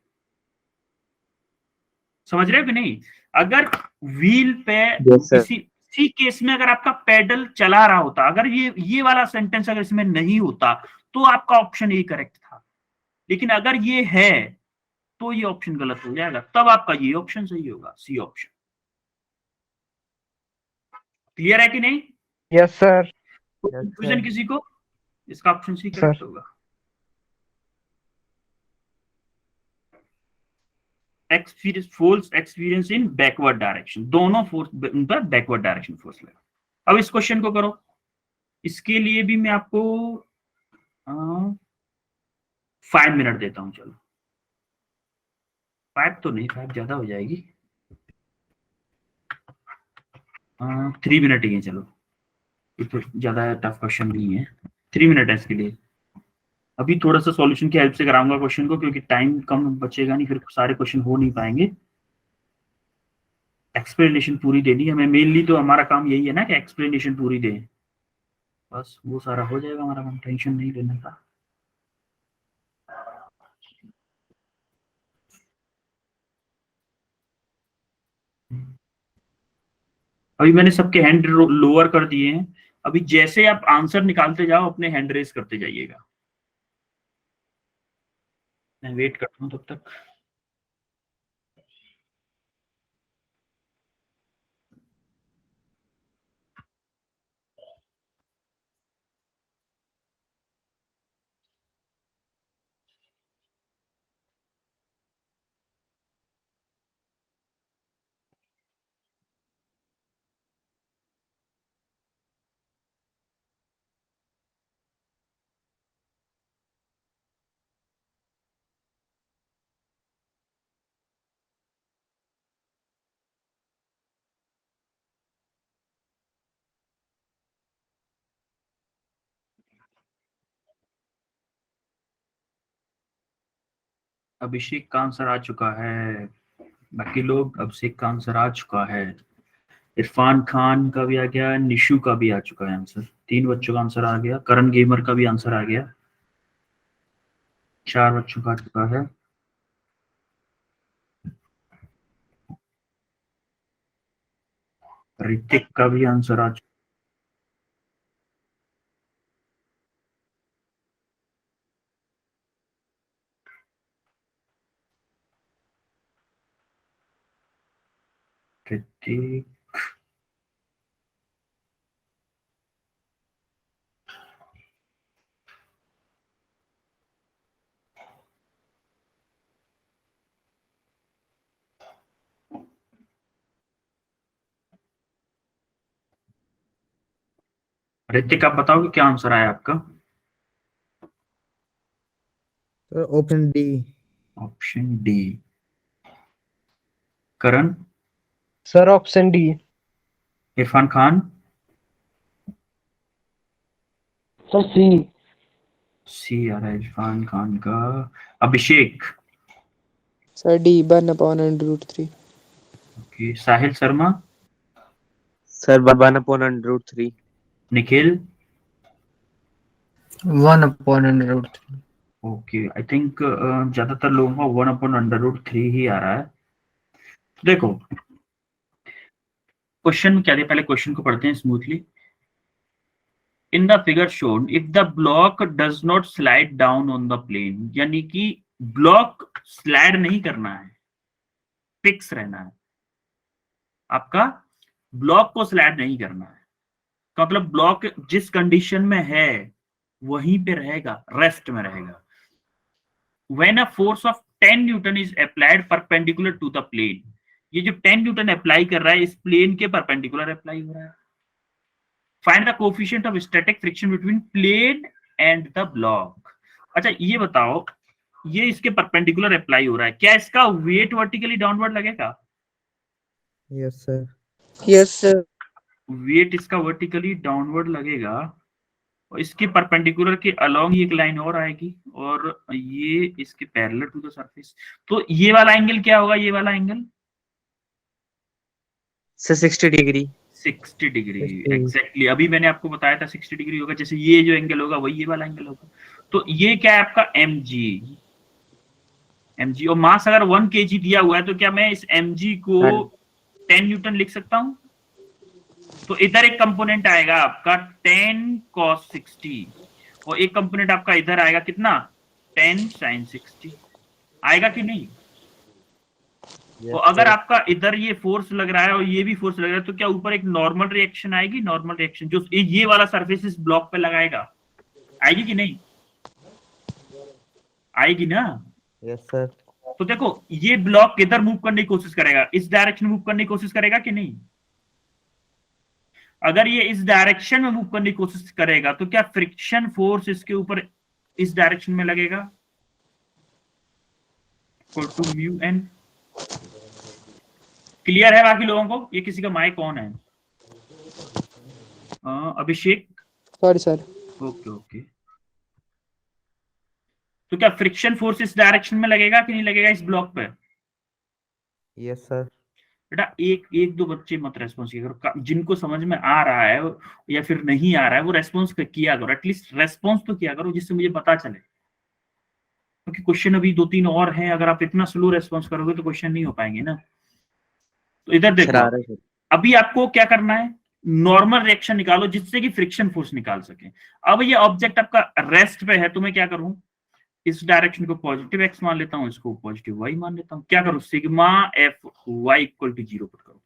समझ रहे हो कि नहीं? अगर व्हील पे Yes, sir. किसी केस में अगर आपका पैडल चला रहा होता, अगर ये वाला सेंटेंस अगर इसमें नहीं होता तो आपका ऑप्शन ए करेक्ट था, लेकिन अगर ये है तो ये ऑप्शन गलत हो जाएगा, तब आपका ये ऑप्शन सही होगा, सी ऑप्शन। क्लियर है कि नहीं? Yes sir. कंफ्यूजन किसी को? इसका ऑप्शन सी करेक्ट होगा। Experience, force experience in backward direction, दोनों फोर्स पर बैकवर्ड डायरेक्शन फोर्स लगा। अब इस क्वेश्चन को करो, इसके लिए भी मैं आपको 5 मिनट देता हूं। चलो 5 तो नहीं, 5 ज्यादा हो जाएगी, 3 मिनट ही है। चलो ये तो ज्यादा टफ क्वेश्चन नहीं है, 3 मिनट है इसके लिए। अभी थोड़ा सा सॉल्यूशन की हेल्प से कराऊंगा क्वेश्चन को, क्योंकि टाइम कम बचेगा नहीं, फिर सारे क्वेश्चन हो नहीं पाएंगे। एक्सप्लेनेशन पूरी देनी है हमें, मेनली तो हमारा काम यही है ना कि एक्सप्लेनेशन पूरी दें, बस वो सारा हो जाएगा हमारा काम, टेंशन नहीं लेने का। अभी मैंने सबके हैंड लोअर कर दिए हैं, अभी जैसे आप आंसर निकालते जाओ अपने हैंड रेस करते जाइएगा, मैं वेट करता हूँ तब तक। अभिषेक का आंसर आ चुका है, बाकी लोग, अभिषेक का आंसर आ चुका है, इरफान खान का भी आ गया, निशु का भी आ चुका है आंसर, 3 बच्चों का आंसर आ गया, करण गेमर का भी आंसर आ गया, 4 बच्चों का आ चुका है। ऋतिक का भी आंसर आ चुका है। ऋतिक, ऋतिक आप बताओगे क्या आंसर आया आपका? Option D. Option D. Karan? Sir option D. Irfan Khan? Sir C. C आ रहा है इरफान खान का। Abhishek? Sir D 1/√3। Okay, Sahil Sharma? Sir 1/√3। Nikhil? 1/√3। Okay, I think ज्यादातर लोगों का 1/√3 ही आ रहा है। देखो क्वेश्चन क्या है, पहले क्वेश्चन को पढ़ते हैं smoothly. In the figure shown, if the block does not slide down on the plane, यानी कि ब्लॉक स्लाइड नहीं करना है, फिक्स रहना है, आपका ब्लॉक को स्लाइड नहीं करना है, तो मतलब ब्लॉक जिस कंडीशन में है वहीं पे रहेगा, रेस्ट में रहेगा। When a force of 10 Newton is applied perpendicular to the plane, ये जो 10 न्यूटन अप्लाई कर रहा है इस प्लेन के परपेंडिकुलर अप्लाई हो रहा है। Find the coefficient of static friction between plane and the block। अच्छा ये बताओ, ये इसके परपेंडिकुलर अप्लाई हो रहा है, क्या इसका वेट वर्टिकली डाउनवर्ड लगेगा? Yes sir. Yes sir. Weight इसका वर्टिकली डाउनवर्ड लगेगा और इसके परपेंडिकुलर के अलोंग एक लाइन और आएगी और ये इसके पैरेलल टू द सरफेस। तो ये वाला एंगल क्या होगा, ये वाला angle sir 60 degree. 60 degree 60 exactly. अभी मैंने आपको बताया था 60 डिग्री होगा, जैसे ये जो एंगल होगा वही ये वाला एंगल होगा। तो ये क्या है आपका mg और मास अगर 1 kg दिया हुआ है तो क्या मैं इस mg को 10 न्यूटन लिख सकता हूं? तो इधर एक कंपोनेंट आएगा आपका 10 cos 60 और एक कंपोनेंट आपका इधर आएगा कितना 10 sin 60 आएगा कि नहीं? तो अगर आपका इधर ये फोर्स लग रहा है और ये भी फोर्स लग रहा है तो क्या ऊपर एक नॉर्मल रिएक्शन आएगी? नॉर्मल रिएक्शन जो ये वाला सरफेस इस ब्लॉक पे लगाएगा, आएगी कि नहीं? आएगी ना? Yes sir. तो देखो ये ब्लॉक किधर मूव करने की कोशिश करेगा, इस डायरेक्शन मूव करने की कोशिश करेगा कि नहीं? अगर ये इस डायरेक्शन में मूव करने की कोशिश करेगा तो क्या फ्रिक्शन फोर्स इसके ऊपर इस डायरेक्शन में लगेगा equal to mu N. Clear है बाकी लोगों को? ये किसी का माइक ऑन है? Abhishek? Sorry sir. Okay okay. तो क्या फ्रिक्शन फोर्स इस डायरेक्शन में लगेगा कि नहीं लगेगा इस ब्लॉक पे? Yes sir. बेटा एक एक दो बच्चे मत रेस्पॉन्स किया करो, जिनको समझ में आ रहा है या फिर नहीं आ रहा है वो रेस्पॉन्स किया करो, एटलीस्ट रेस्पॉन्स तो किया करो जिससे मुझे पता चले, क्योंकि क्वेश्चन अभी 2-3 और हैं। अगर आप इतना स्लो रेस्पॉन्स करोगे तो क्वेश्चन नहीं हो पाएंगे ना। तो इधर सर देखो आ रहा है सर। अभी आपको क्या करना है, नॉर्मल रिएक्शन निकालो जिससे कि फ्रिक्शन फोर्स निकाल सके। अब ये ऑब्जेक्ट आपका रेस्ट पे है तो मैं क्या करूं, इस डायरेक्शन को पॉजिटिव एक्स मान लेता हूं, इसको पॉजिटिव वाई मान लेता हूं। क्या करूं, sigma F Y equal to 0 put करो,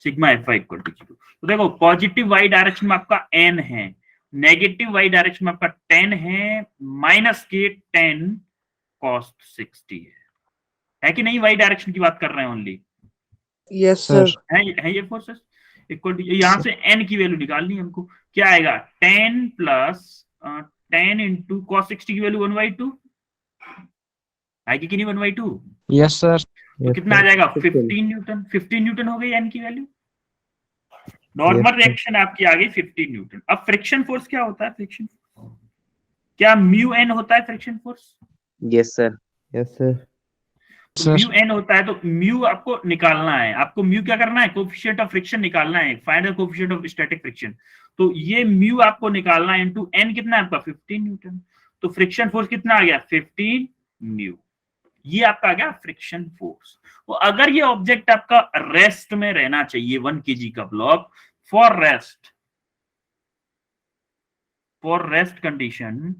sigma F Y equal to 0। तो देखो पॉजिटिव वाई डायरेक्शन में आपका एन है, नेगेटिव वाई डायरेक्शन में आपका 10 है, माइनस के 10 कॉस 60 है कि नहीं? वाई डायरेक्शन की बात कर रहे हैं ओनली, यस सर। सर। है ये फोर्सेस इक्वल टू, यहाँ से एन की वैल्यू निकालनी है हमको। क्या आएगा 10 प्लस 10 इंटू कॉस 60 की वैल्यू 1/2 आएगी कि नहीं 1/2? Yes sir. तो यस कितना आ सर। जाएगा 15। 15 न्यूटन। 15 न्यूटन हो गई एन की value. Yes, normal sir. Reaction आपकी आ गई 15 न्यूटन। अब फ्रिक्शन फोर्स क्या होता है? फ्रिक्शन क्या म्यू एन होता है friction force? Yes sir. Yes sir. तो सर। म्यू एन होता है, तो म्यू आपको निकालना है, आपको म्यू क्या करना है, कोफिशिएंट ऑफ फ्रिक्शन निकालना है, find the coefficient of static friction. तो ये म्यू आपको निकालना है इनटू एन कितना है आपका 15 न्यूटन। तो फ्रिक्शन फोर्स कितना आ गया 15 म्यू, ये आपका आ गया फ्रिक्शन फोर्स। तो अगर ये ऑब्जेक्ट आपका रेस्ट में रहना चाहिए 1 kg का ब्लॉक, फॉर रेस्ट कंडीशन,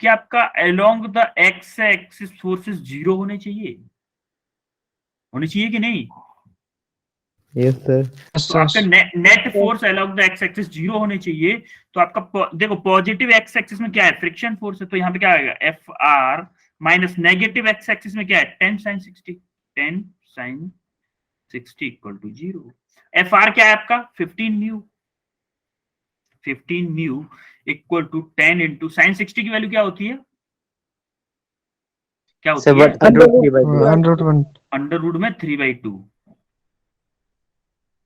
कि आपका along the x axis forces 0 होने चाहिए, होनी चाहिए कि नहीं? Yes sir. यस तो सर। आपका net force along the x axis 0 होने चाहिए। तो आपका देखो पॉजिटिव एक्स एक्सिस में क्या है, फ्रिक्शन फोर्स है, तो यहाँ पे क्या आएगा F R, minus negative X axis में क्या है 10 sin 60, 10 sin 60 equal to 0। F R क्या है आपका 15 mu, 15 mu equal to 10 into sine 60 की वैल्यू क्या होती है, क्या सर होती है? अंडर अंडर रूट में 3/2।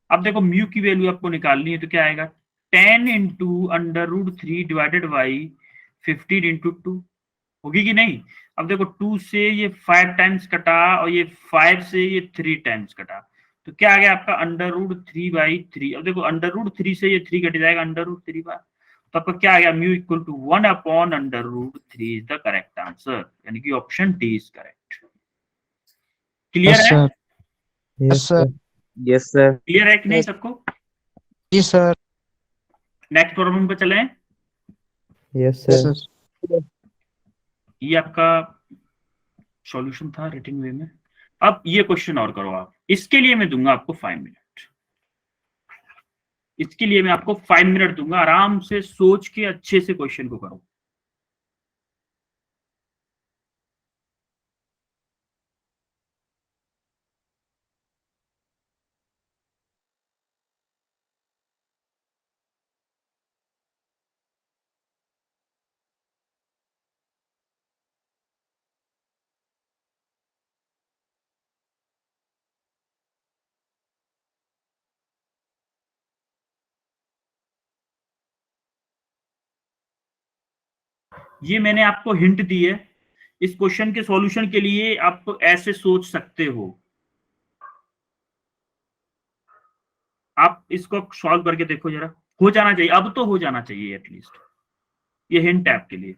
अब देखो म्यू की वैल्यू आपको निकालनी है तो क्या आएगा 10 into under root 3 divided by 15 into 2, होगी कि नहीं? अब देखो 2 से ये 5 टाइम्स कटा और ये 5 से ये 3 टाइम्स कटा, तो क्या आ गया आपका अंडर रूट 3/3। अब देखो अंडर रूट 3 से ये 3 कट जाएगा, अंडर रूट 3 बार, तो आपका क्या आ गया mu equal to 1/√3 is the correct answer, यानी कि option D is correct. Clear yes है? Sir. Yes yes sir. Sir. Yes sir. Clear है कि नहीं सबको? जी सर। नेक्स्ट प्रॉब्लम पे चलें। Yes yes sir. सर। ये आपका सॉल्यूशन था रिटन वे में। अब ये क्वेश्चन और करो आप, इसके लिए मैं दूंगा आपको 5 मिनट, इसके लिए मैं आपको 5 मिनट दूंगा, आराम से सोच के अच्छे से क्वेश्चन को करो। ये मैंने आपको हिंट दी है। इस क्वेश्चन के सॉल्यूशन के लिए आप ऐसे सोच सकते हो। आप इसको सॉल्व करके देखो जरा, हो जाना चाहिए, अब तो हो जाना चाहिए एटलीस्ट। ये हिंट है आपके लिए।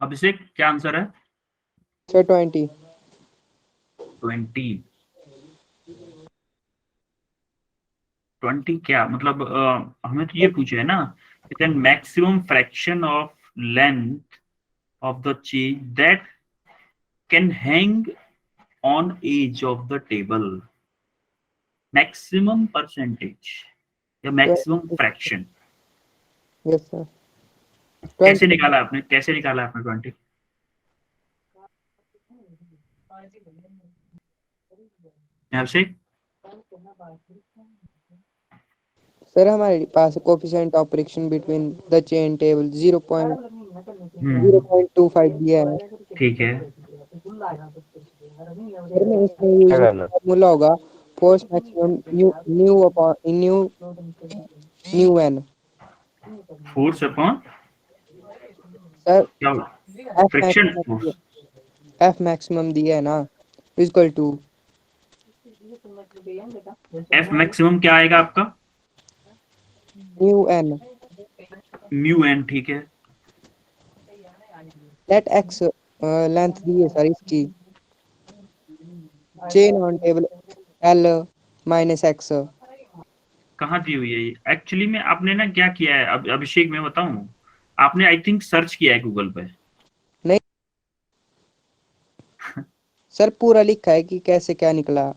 अभिषेक क्या आंसर है? सर 20। 20। 20 क्या मतलब? हमें तो ये पूछे है ना, then maximum fraction of length of the chain that can hang on edge of the table. Maximum percentage या मैक्सिमम फ्रैक्शन। Yes sir. कैसे निकाला आपने? कैसे निकाला आपने 20? से सर हमारे पास coefficient of friction between the chain table 0.25 दिया है। ठीक है। सर में इसमें यूजुअल फार्मूला होगा force maximum mu mu upon mu mu एन। फोर्स अपॉन सर क्या होगा? Friction force. एफ मैक्सिमम दिया है ना, इक्वल टू एफ मैक्सिमम क्या आएगा आपका? New N. म्यू एन, ठीक है। लेट एक्स लेंथ दी है सर इसकी, chain on table L minus x. कहाँ दी हुई है ये? एक्चुअली में आपने ना क्या किया है, अब अभिषेक मैं बताऊं, आपने आई थिंक सर्च किया है गूगल पे। नहीं सर पूरा लिखा है कि कैसे क्या निकला।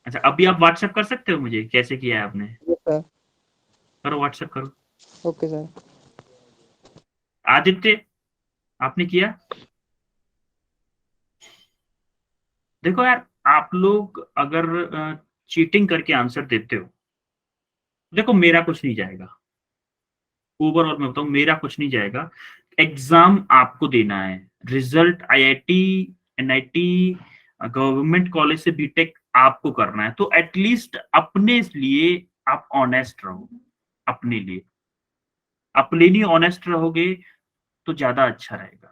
अच्छा, अभी आप व्हाट्सएप कर सकते हो मुझे कैसे किया है आपने? Yes sir. करो, व्हाट्सएप करो। Okay sir. आदित्य, आपने किया? देखो यार, आप लोग अगर चीटिंग करके आंसर देते हो, देखो मेरा कुछ नहीं जाएगा, ओवरऑल मैं बताऊं मेरा कुछ नहीं जाएगा। एग्जाम आपको देना है, result IIT NIT government college से बीटेक आपको करना है, तो एटलीस्ट अपने लिए आप ऑनेस्ट रहो, अपने लिए ऑनेस्ट रहोगे तो ज्यादा अच्छा रहेगा।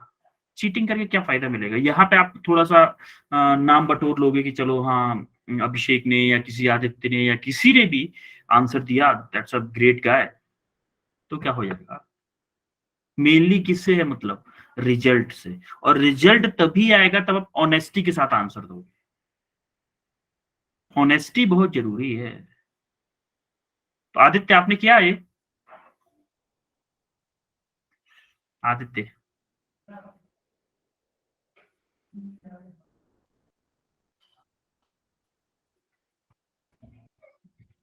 चीटिंग करके क्या फायदा मिलेगा? यहाँ पे आप थोड़ा सा नाम बटोर लोगे कि चलो हाँ अभिषेक ने या किसी आदित्य ने या किसी ने भी आंसर दिया, दैट्स अ ग्रेट गाय, तो क्या हो जाएगा? मेनली किससे है मतलब? रिजल्ट से, और रिजल्ट तभी आएगा तब आप ऑनेस्टी के साथ आंसर दोगे। ऑनेस्टी बहुत जरूरी है। तो आदित्य आपने किया है? आदित्य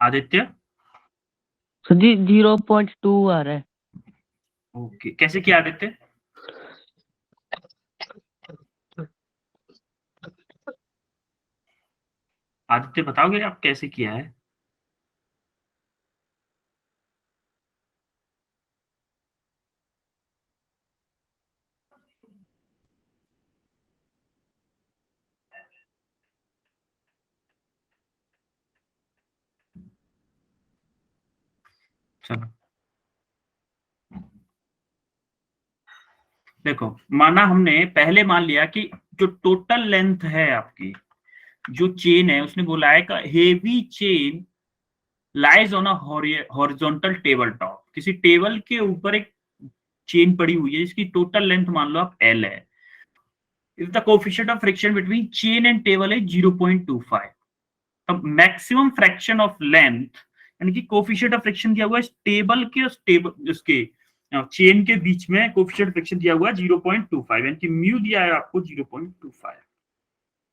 आदित्य सर जी 0.2 आ रहा है। ओके, कैसे किया आदित्य? आदित्य बताओगे आप कैसे किया है? चलो देखो, माना हमने पहले मान लिया कि जो टोटल लेंथ है आपकी, जो चेन है, उसने बोला है का heavy chain lies on a horizontal table top, किसी टेबल के ऊपर एक चेन पड़ी हुई है जिसकी टोटल लेंथ मान लो आप L है। If the coefficient of friction between chain and table है 0.25, तब मैक्सिमम फ्रैक्शन ऑफ लेंथ, यानी कि कोएफिशिएंट ऑफ फ्रिक्शन दिया हुआ है टेबल के और टेबल उसके चेन के बीच में, कोएफिशिएंट फ्रिक्शन दिया हुआ है 0.25, यानी कि म्यू दिया है आपको 0.25।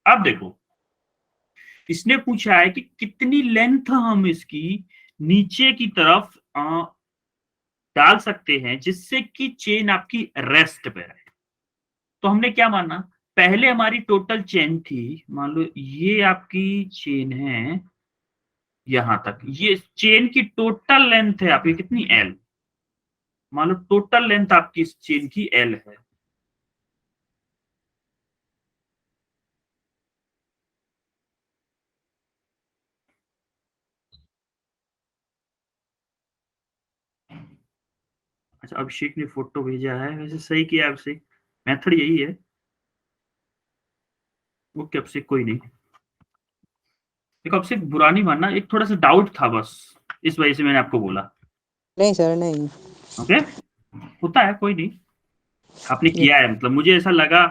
अब देखो इसने पूछा है कि कितनी लेंथ हम इसकी नीचे की तरफ डाल सकते हैं जिससे कि चेन आपकी रेस्ट पे रहे। तो हमने क्या माना, पहले हमारी टोटल चेन थी, मान लो ये आपकी चेन है यहां तक, ये चेन की टोटल लेंथ है आपकी कितनी? L। मान लो टोटल लेंथ आपकी इस चेन की L है। अच्छा, अभिषेक ने फोटो भेजा है, वैसे सही किया अभिषेक, मेथड यही है। ओके अभिषेक, कोई नहीं। देखो अभिषेक बुरा नहीं मानना, एक थोड़ा सा डाउट था बस, इस वजह से मैंने आपको बोला। नहीं सर नहीं। ओके, होता है, कोई नहीं। आपने किया है, मतलब मुझे ऐसा लगा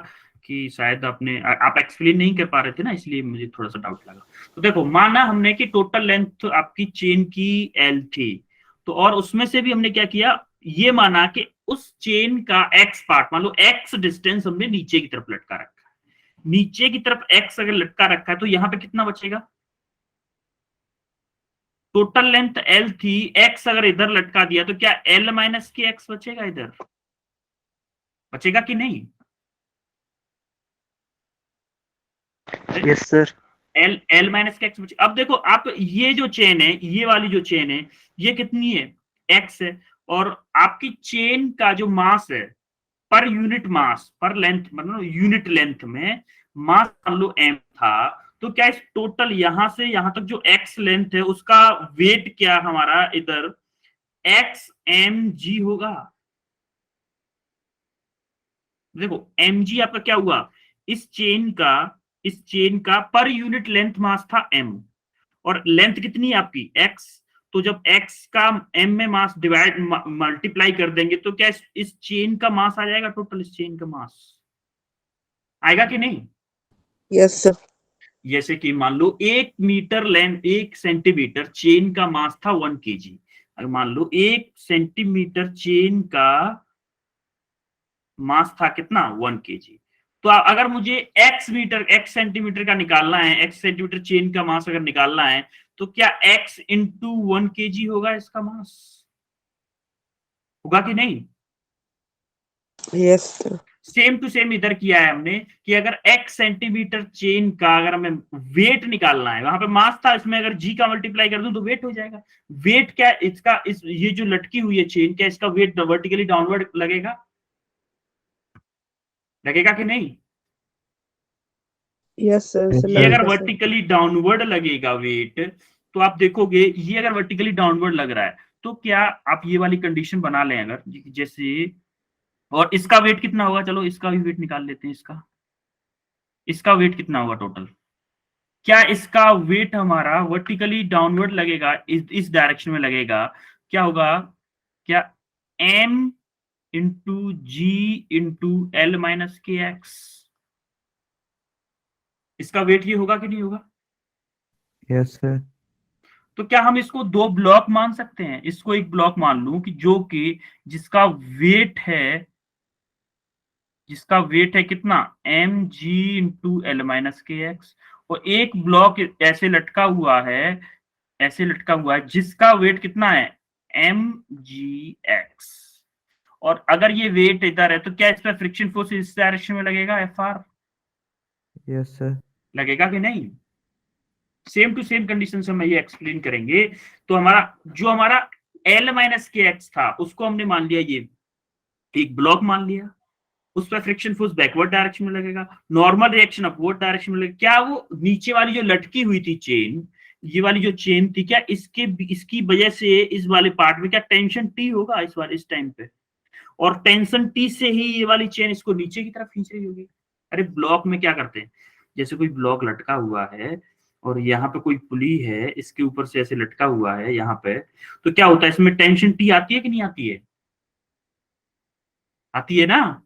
कि शायद आप एक्सप्लेन नहीं कर पा रहे थे ना, इसलिए मुझे थोड़ा सा डाउट लगा। तो देखो माना हमने कि टोटल लेंथ आपकी चेन की L थी, तो और उसमें से भी हमने क्या किया, ये माना कि उस चेन का x पार्ट, मान लो x डिस्टेंस हमने नीचे की तरफ लटका रखा है, नीचे की तरफ x अगर लटका रखा है तो यहाँ पे कितना बचेगा? टोटल लेंथ L थी, x अगर इधर लटका दिया तो क्या L माइनस के x बचेगा? इधर बचेगा कि नहीं? Yes sir. L माइनस का एक्स बचे। अब देखो आप ये जो चेन है, ये वाली जो चेन है, ये कितनी है? x है, और आपकी चेन का जो मास है पर यूनिट मास, पर लेंथ मतलब यूनिट लेंथ में मास मान लो m था, तो क्या इस टोटल यहां से यहां तक जो x लेंथ है उसका वेट क्या हमारा इधर x mg होगा? देखो mg आपका क्या हुआ, इस चेन का पर यूनिट लेंथ मास था m, और लेंथ कितनी है आपकी x, तो जब x का m में मास डिवाइड मल्टीप्लाई कर देंगे तो क्या इस चेन का मास आ जाएगा, टोटल इस चेन का मास आएगा कि नहीं? Yes sir. जैसे कि मान लो 1 मीटर लेंथ, 1 सेंटीमीटर चेन का मास था 1 kg, अगर मान लो 1 सेंटीमीटर चेन का मास था कितना? 1 kg। तो अगर मुझे x सेंटीमीटर का निकालना है, x सेंटीमीटर चेन का मास अगर निकालना है, तो क्या x इंटू 1 kg होगा इसका मास? होगा कि नहीं? Yes sir. Same to same इधर किया है हमने कि अगर x सेंटीमीटर चेन का अगर हमें वेट निकालना है, वहां पे मास था, इसमें अगर g का मल्टीप्लाई कर दूं तो वेट हो जाएगा। वेट क्या इसका, इस ये जो लटकी हुई है चेन, क्या इसका वेट वर्टिकली डाउनवर्ड लगेगा? लगेगा कि नहीं? यस सर, Yes, ऐसे ये अगर लगेगा सर। वर्टिकली डाउनवर्ड लगेगा वेट, तो आप देखोगे ये अगर वर्टिकली डाउनवर्ड लग रहा है तो क्या आप ये वाली कंडीशन बना लें अगर, जैसे, और इसका वेट कितना होगा, चलो इसका भी वेट निकाल लेते हैं। इसका वेट कितना होगा टोटल? क्या इसका वेट हमारा वर्टिकली डाउनवर्ड लगेगा, इस डायरेक्शन में लगेगा, क्या होगा? क्या m इंटू जी into L minus K x, इसका वेट ये होगा कि नहीं होगा? Yes, sir. तो क्या हम इसको दो ब्लॉक मान सकते हैं? इसको एक ब्लॉक मान लूं कि जो कि जिसका वेट है कितना, M G into L minus K X, और एक ब्लॉक ऐसे लटका हुआ है जिसका वेट कितना है, एम जी एक्स। और अगर ये वेट इधर है तो क्या इस पर फ्रिक्शन फोर्स इस डायरेक्शन में लगेगा, एफ आर Yes, sir. लगेगा कि नहीं? सेम टू सेम कंडीशन से हम ये एक्सप्लेन करेंगे। तो हमारा एल माइनस के एक्स था, उसको हमने मान लिया ये एक ब्लॉक मान लिया, उस पर फ्रिक्शन फोर्स बैकवर्ड डायरेक्शन में लगेगा, नॉर्मल रिएक्शन अपवर्ड डायरेक्शन में लगेगा। क्या वो नीचे वाली जो लटकी हुई थी चेन, ये वाली जो चेन थी, क्या इसकी वजह से इस वाले पार्ट में क्या टेंशन टी होगा इस टाइम पे, और टेंशन टी से ही ये वाली चेन इसको नीचे की तरफ खींच रही होगी। अरे ब्लॉक में क्या करते हैं, जैसे कोई ब्लॉक लटका हुआ है और यहाँ पे कोई पुली है, इसके ऊपर से ऐसे लटका हुआ है यहाँ पे, तो क्या होता है, इसमें टेंशन टी आती है कि नहीं आती है? आती है ना?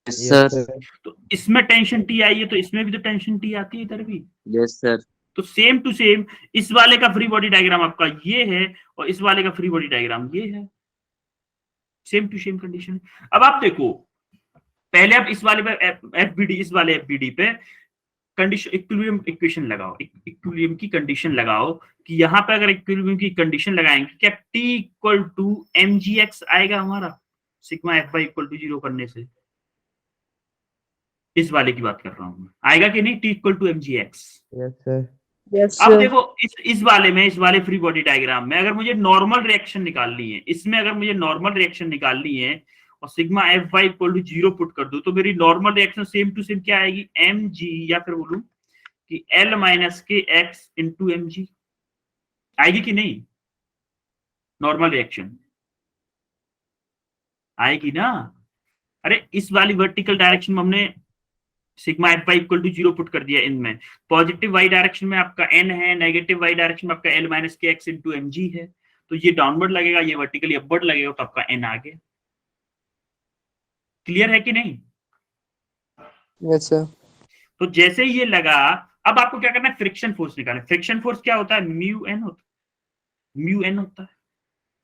Yes Yes, sir. sir. तो इसमें टेंशन टी आई है तो इसमें भी तो टेंशन टी आती है इधर भी। Yes sir. तो सेम टू सेम इस वाले का फ्री बॉडी डायग्राम आपका ये है और इस वाले का फ्री बॉडी डायग्राम ये है, सेम टू सेम कंडीशन। अब आप देखो, पहले आप इस वाले पे एफबीडी पे कंडीशन इक्विलिब्रियम इक्वेशन लगाओ, इक्विलिब्रियम की कंडीशन लगाओ कि यहाँ पे अगर इक्विलिब्रियम की कंडीशन लगाएंगे, क्या T इक्वल टू mgx आएगा हमारा, sigma F by equal to 0 करने से? इस वाले की बात कर रहा हूं, आएगा कि नहीं T equal to mgx? Yes, sir. Yes अब सर। देखो इस वाले फ्री बॉडी डायग्राम में अगर मुझे नॉर्मल रिएक्शन निकालनी है, इसमें अगर मुझे नॉर्मल रिएक्शन निकालनी है और sigma F Y equal to 0 put कर दो, तो मेरी normal reaction same to same क्या आएगी, एम जी, या फिर बोलूं कि L minus K X into M G आएगी कि नहीं? नॉर्मल रिएक्शन आएगी ना? अरे इस वाली वर्टिकल डायरेक्शन में हमने sigma F Y equal to 0 put कर दिया, इनमें पॉजिटिव वाई डायरेक्शन में आपका एन है, नेगेटिव वाई डायरेक्शन में आपका L minus K X into M जी है, तो ये डाउनवर्ड लगेगा, ये वर्टिकली अपवर्ड लगेगा, तो आपका एन आ गया। क्लियर है कि नहीं? Yes sir. तो जैसे ये लगा, अब आपको क्या करना है, फ्रिक्शन फोर्स निकालना। फ्रिक्शन फोर्स क्या होता है, म्यू एन होता है।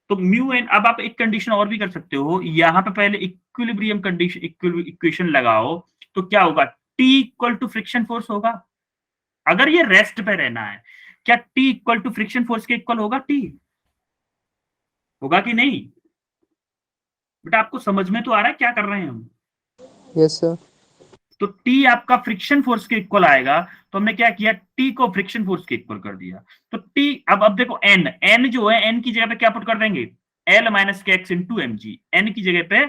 तो म्यू एन, अब आप एक कंडीशन और भी कर सकते हो, यहाँ पे पहले इक्विलिब्रियम कंडीशन इक्वेशन लगाओ, तो क्या होगा, T equal to friction force होगा। अगर ये रेस्ट पे रहना है, क्या T equal to friction force के इक्वल होगा, टी होगा कि नहीं? बेटा आपको समझ में तो आ रहा है क्या कर रहे हैं हम? Yes sir. तो T आपका फ्रिक्शन फोर्स के इक्वल आएगा, तो हमने क्या किया, T को फ्रिक्शन फोर्स के इक्वल कर दिया। तो T, अब देखो N जो है, N की जगह पे क्या पुट कर देंगे, L minus K X into M G, N की जगह पे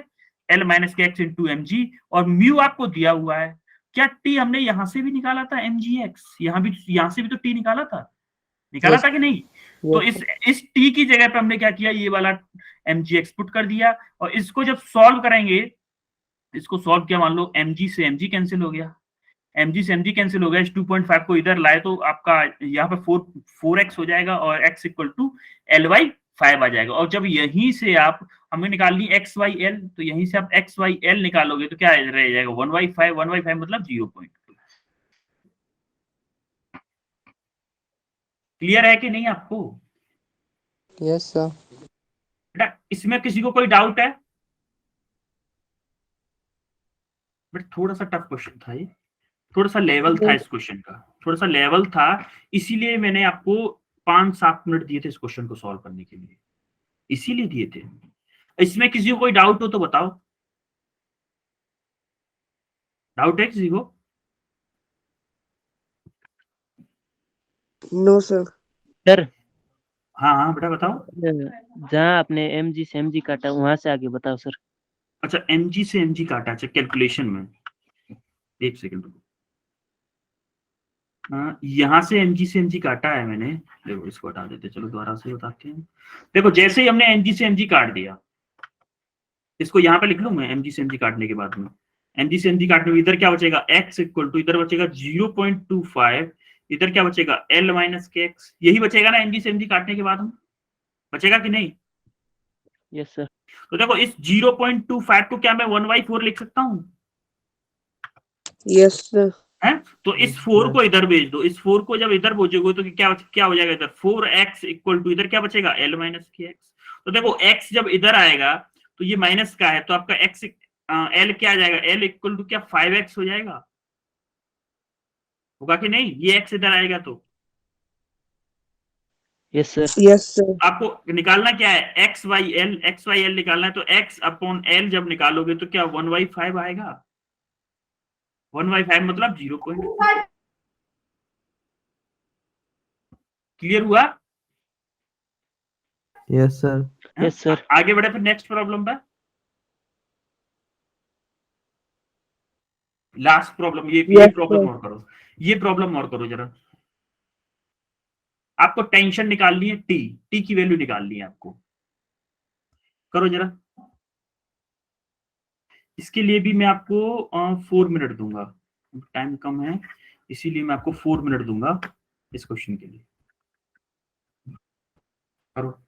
L minus K X into M G, और म्यू आपको दिया हुआ है। क्या T हमने यहां से भी निकाला था, एम जी एक्स, यहां से भी तो T निकाला था कि नहीं? तो इस T की जगह पे हमने क्या किया, ये वाला एम जी एक्स पुट कर दिया, और इसको जब सॉल्व करेंगे, इसको सॉल्व किया, मान लो mg से mg कैंसिल हो गया, mg से mg कैंसिल हो गया, इस 2.5 को इधर लाए तो आपका यहाँ पे 4x हो जाएगा, और x equal to L Y 5 आ जाएगा। और जब यहीं से आप हमें निकालनी x y l, तो यहीं से आप x y l निकालोगे तो क्या रह जाएगा, 1/5 मतलब 0.2। क्लियर है कि नहीं आपको? Yes sir. बेटा इसमें किसी को कोई डाउट है? बट थोड़ा सा टफ क्वेश्चन था ये, थोड़ा सा लेवल था इस क्वेश्चन का, थोड़ा सा लेवल था, इसीलिए मैंने आपको 5-7 मिनट दिए थे इस क्वेश्चन को सॉल्व करने के लिए, इसीलिए दिए थे। इसमें किसी को कोई डाउट हो तो बताओ। डाउट है किसी को? No sir. सर हाँ हाँ बेटा बताओ। जहाँ आपने mg से mg काटा वहां से आगे बताओ सर। अच्छा mg से mg काटा, अच्छा कैलकुलेशन में, एक सेकंड रुको। यहाँ से mg से mg काटा है मैंने, देखो इसको हटा देते, चलो दोबारा से बताते हैं। देखो जैसे ही हमने mg से mg काट दिया, इसको यहाँ पे लिख लूं मैं, mg से mg काटने के बाद में, mg से mg काटने में इधर क्या बचेगा, x इक्वल टू इधर बचेगा 0.25, इधर क्या बचेगा l माइनस के एक्स, यही बचेगा ना mg से mg काटने के बाद में, बचेगा कि नहीं? Yes sir. तो देखो इस 0.25 को क्या मैं 1/4 लिख सकता हूँ? Yes sir. है? तो इस 4 को इधर भेज दो, इस 4 को जब इधर भेजोगे तो क्या क्या हो जाएगा इधर, 4x इक्वल टू इधर क्या बचेगा l माइनस के एक्स। तो देखो x जब इधर आएगा तो ये माइनस का है, तो आपका x l क्या आ जाएगा, l इक्वल टू क्या 5x हो जाएगा, होगा कि नहीं? ये x इधर आएगा तो यस सर। Yes sir. आपको निकालना क्या है, x y l निकालना है, तो x अपॉन l जब निकालोगे तो क्या 1/5 आएगा, 1/5 मतलब 0. क्लियर हुआ? Yes sir. हाँ? Yes sir. आगे बढ़े फिर नेक्स्ट प्रॉब्लम पे, लास्ट प्रॉब्लम, ये यस प्रॉब्लम सर। और करो, ये प्रॉब्लम और करो जरा। आपको टेंशन निकालनी है, टी की वैल्यू निकालनी है आपको, करो जरा। इसके लिए भी मैं आपको 4 मिनट दूंगा, टाइम कम है इसीलिए मैं आपको 4 मिनट दूंगा इस क्वेश्चन के लिए, करो।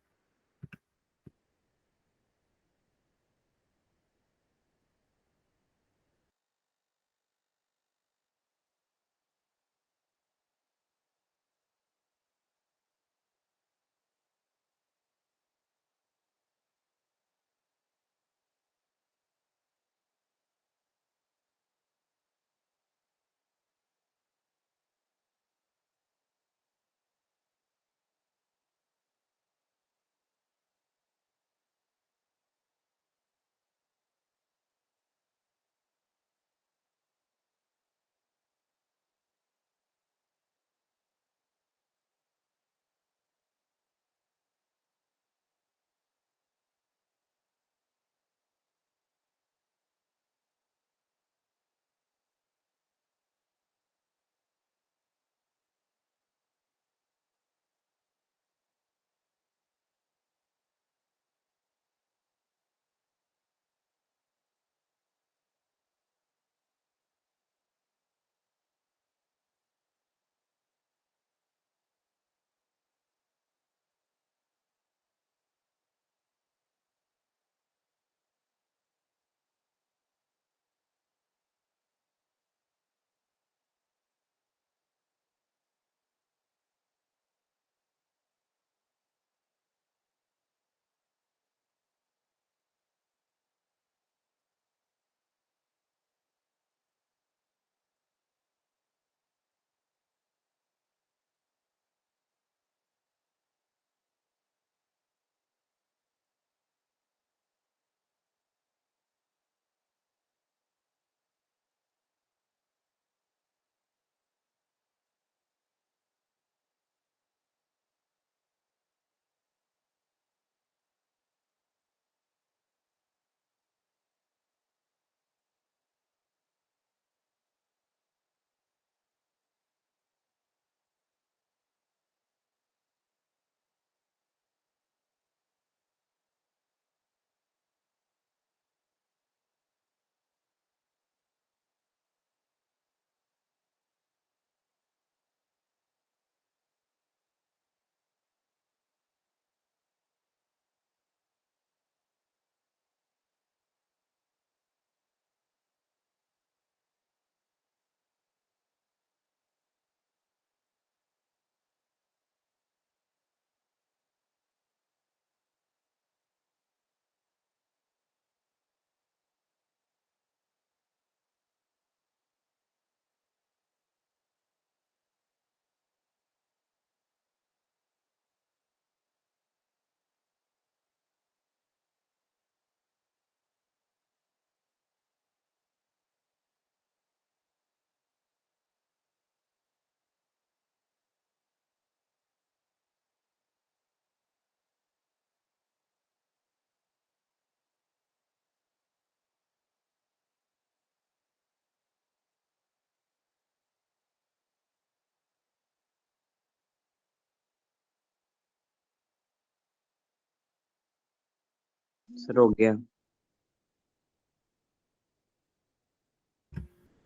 सर हो गया।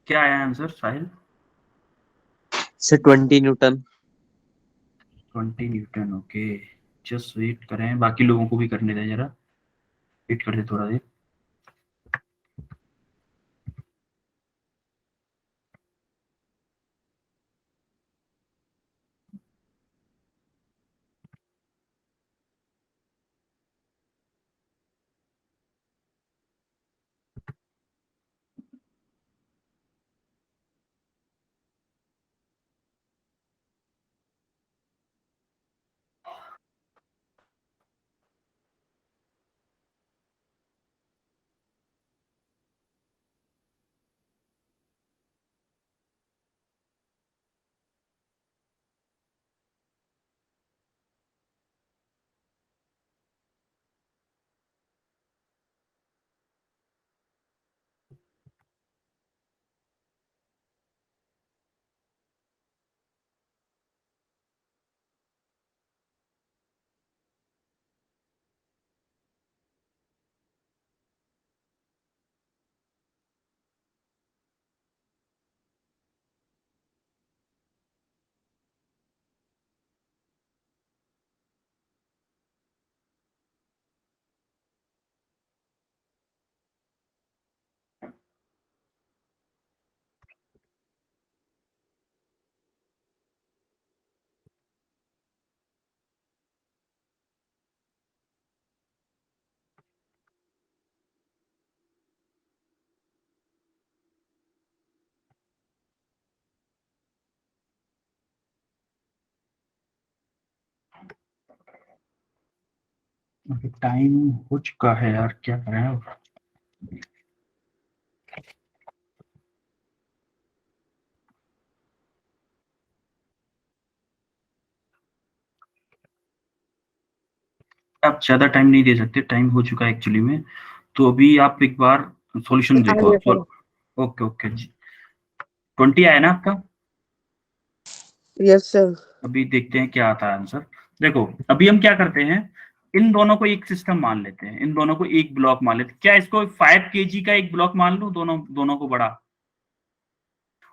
क्या आया answer Sahil? Sir 20 newton. 20 newton. Okay, just wait करें, बाकी लोगों को भी करने दें, जरा वेट कर दे थोड़ा देर। टाइम हो चुका है यार, क्या करें अब? आप ज्यादा टाइम नहीं दे सकते, टाइम हो चुका है एक्चुअली में। तो अभी आप एक बार सॉल्यूशन देखो आइए आप। सर। ओके ओके जी, 20 आया ना आपका? Yes sir. अभी देखते हैं क्या आता है आंसर। देखो, अभी हम क्या करते हैं, इन दोनों को एक सिस्टम मान लेते हैं, इन दोनों को एक ब्लॉक मान लेते हैं। क्या इसको 5 kg का एक ब्लॉक मान लूं, दोनों दोनों को बड़ा?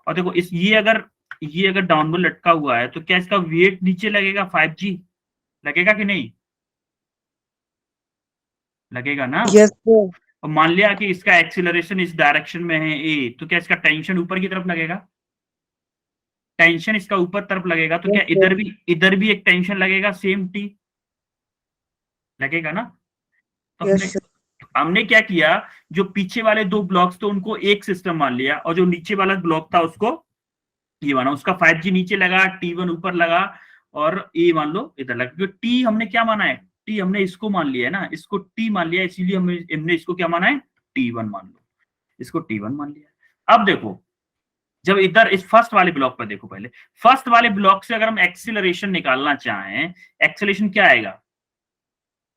और देखो इस ये अगर डाउनवर्ड लटका हुआ है तो क्या इसका वेट नीचे लगेगा? 5g लगेगा कि नहीं? लगेगा ना। Yes sir. और मान लिया कि इसका एक्सीलरेशन इस डायरेक्शन में है ए, तो क्या इसका टेंशन ऊपर की तरफ लगेगा? टेंशन इसका ऊपर तरफ लगेगा, तो क्या यस सर। इधर भी एक टेंशन लगेगा, सेम टी लगेगा ना। तो हमने यस सर। हमने क्या किया, जो पीछे वाले दो ब्लॉक्स थे उनको एक सिस्टम मान लिया, और जो नीचे वाला ब्लॉक था उसको ये माना। उसका 5g नीचे लगा, T1 ऊपर लगा, और ए मान लो इधर लगा, क्योंकि टी हमने क्या माना है, टी हमने इसको मान लिया है ना, इसको टी मान लिया, इसीलिए हमने इसको क्या माना है, T1 मान लो, इसको T1 मान लिया। अब देखो, जब इधर इस फर्स्ट वाले ब्लॉक पर देखो, पहले फर्स्ट वाले ब्लॉक से अगर हम एक्सीलरेशन निकालना चाहें, एक्सीलरेशन क्या आएगा?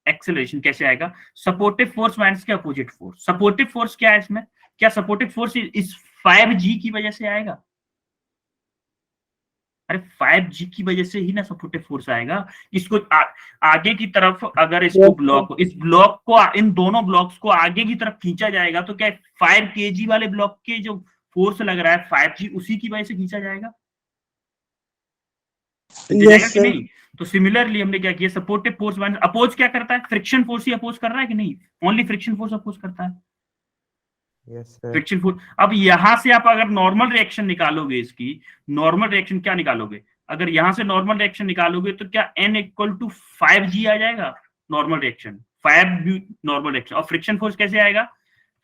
एक्सेलरेशन कैसे आएगा? सपोर्टिव फोर्स माइनस के अपोजिट फोर्स। सपोर्टिव फोर्स क्या है इसमें? क्या सपोर्टिव फोर्स इस 5g की वजह से आएगा? अरे 5g की वजह से ही ना सपोर्टिव फोर्स आएगा। इसको आगे की तरफ अगर इसको यस सर। इस ब्लॉक को, इन दोनों ब्लॉक्स को आगे की तरफ खींचा जाएगा, तो क्या 5 kg वाले ब्लॉक के जो फोर्स लग रहा है 5g, उसी की वजह से खींचा जाएगा, खींचा जाएगा यस कि सर। नहीं? तो सिमिलरली हमने क्या किया, सपोर्टिव फोर्स माइनस अपोज क्या करता है, फ्रिक्शन फोर्स ही अपोज कर रहा है कि नहीं? ओनली फ्रिक्शन फोर्स अपोज करता है, यस सर। Friction force. अब यहां से आप अगर नॉर्मल रिएक्शन निकालोगे, इसकी नॉर्मल रिएक्शन क्या निकालोगे? अगर यहां से नॉर्मल रिएक्शन निकालोगे तो क्या n इक्वल टू 5g आ जाएगा नॉर्मल रिएक्शन, 5 नॉर्मल रिएक्शन। और फ्रिक्शन फोर्स कैसे आएगा?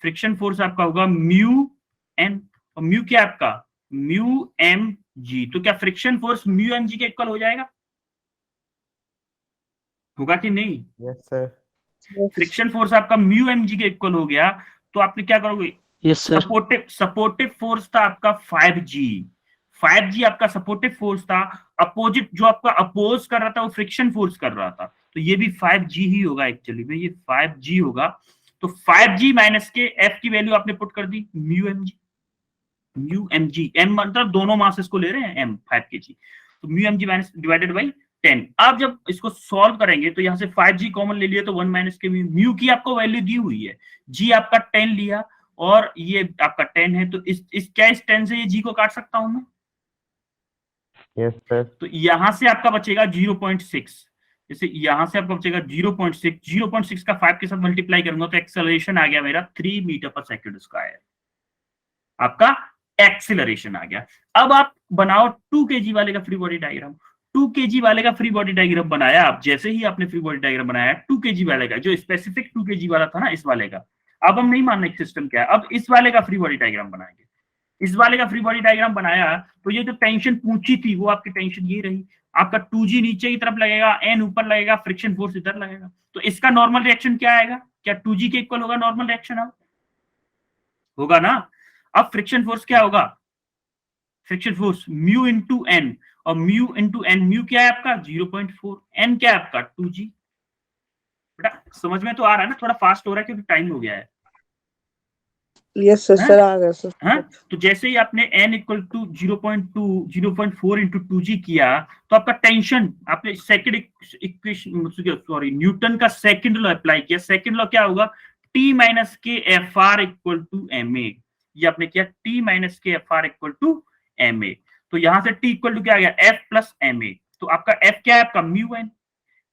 फ्रिक्शन फोर्स आपका होगा म्यू n, और म्यू क्या आपका, म्यू एम जी। तो क्या friction force mu M G के इक्वल हो जाएगा? होगा कि नहीं? Yes sir. फ्रिक्शन फोर्स आपका म्यू एम जी के इक्वल हो गया, तो आपने क्या करोगे, यस सर। सपोर्टिव फोर्स था आपका 5g, 5g आपका सपोर्टिव फोर्स था। अपोजिट जो आपका अपोज कर रहा था वो फ्रिक्शन फोर्स कर रहा था, तो ये भी 5g ही होगा एक्चुअली में, ये 5g होगा। तो 5g माइनस के f की वैल्यू आपने पुट कर दी म्यू एम जी, एम मतलब दोनों मासेस को ले रहे हैं m 5 kg, तो mu M G minus divided by 10। आप जब इसको सॉल्व करेंगे तो यहाँ से 5g कॉमन ले लिया तो 1 माइनस के म्यू की आपको वैल्यू दी हुई है, g आपका 10 लिया और ये आपका 10 है, तो इस क्या इस 10 से ये g को काट सकता हूं मैं? Yes, sir. तो यहां से आपका बचेगा 0.6, जैसे यहां से आपका बचेगा 0.6 का 5 के साथ मल्टीप्लाई करूंगा तो एक्सेलरेशन आ गया मेरा 3 मीटर पर सेकंड स्क्वायर, आपका एक्सेलरेशन आ गया। अब आप बनाओ 2 kg वाले का फ्री बॉडी डायग्राम। 2 kg वाले का फ्री बॉडी डायग्राम बनाया आप, जैसे ही आपने फ्री बॉडी डायग्राम बनाया 2 kg वाले का, जो स्पेसिफिक 2 kg वाला था ना इस वाले का, अब हम नहीं मानना सिस्टम क्या है, अब इस वाले का फ्री बॉडी डायग्राम बनाएंगे। इस वाले का फ्री बॉडी डायग्राम बनाया तो ये जो टेंशन पूछी थी वो आपकी टेंशन ये रही, आपका 2g नीचे की तरफ लगेगा, n ऊपर लगेगा, फ्रिक्शन फोर्स इधर लगेगा, तो इसका नॉर्मल रिएक्शन क्या आएगा? क्या 2g के इक्वल होगा नॉर्मल रिएक्शन? अब होगा ना। अब फ्रिक्शन फोर्स क्या होगा? Friction force mu into N, और म्यू इंटू एन, म्यू क्या है आपका 0.4, एन क्या है आपका 2g। बेटा समझ में तो आ रहा है ना, थोड़ा फास्ट हो रहा है क्योंकि टाइम हो गया है। यस सर, सर आ गया सर। हाँ, तो जैसे ही आपने n equal to 0.4 into 2g किया तो आपका टेंशन, आपने सेकंड इक्वेशन सॉरी न्यूटन का सेकंड लॉ अप्लाई किया। सेकंड लॉ क्या होगा? T minus K F R equal to M A, ये आपने किया T minus K F R equal to M A, तो यहां से T इक्वल टू क्या आ गया? F प्लस एम ए, तो आपका F क्या है? आपका म्यू एन,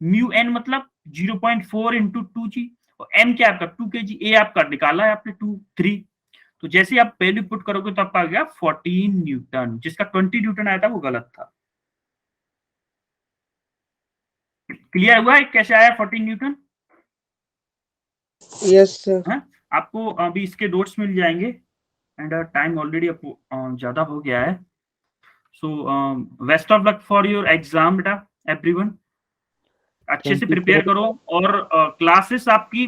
म्यू एन मतलब 0.4 इंटू 2g, और m क्या है आपका 2 kg, a आपका निकाला है आपने 3, तो जैसे आप वैल्यू पुट करोगे तो आपका आ गया 14 न्यूटन, जिसका 20 न्यूटन आया था वो गलत था। क्लियर हुआ है कैसे आया 14 न्यूटन? Yes sir. आपको अभी इसके नोट्स मिल जाएंगे, एंड टाइम ऑलरेडी ज्यादा हो गया है। So best of luck for your exam बेटा एवरीवन, अच्छे से प्रिपेयर करो, और क्लासेस आपकी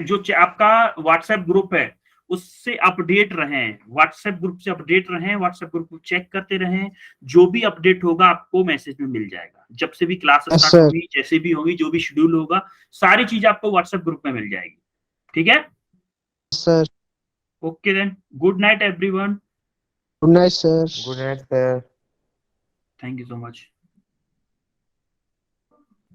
जो आपका व्हाट्सएप ग्रुप है उससे अपडेट रहें, व्हाट्सएप ग्रुप से अपडेट रहें, व्हाट्सएप ग्रुप को चेक करते रहें, जो भी अपडेट होगा आपको मैसेज में मिल जाएगा। जब से भी क्लासेस स्टार्ट होगी, जैसे भी होगी, जो भी शेड्यूल होगा, सारी चीज आपको व्हाट्सएप ग्रुप में मिल जाएगी। ठीक है sir. Okay then, good night everyone. Good night sir. Good night, sir. Thank you so much.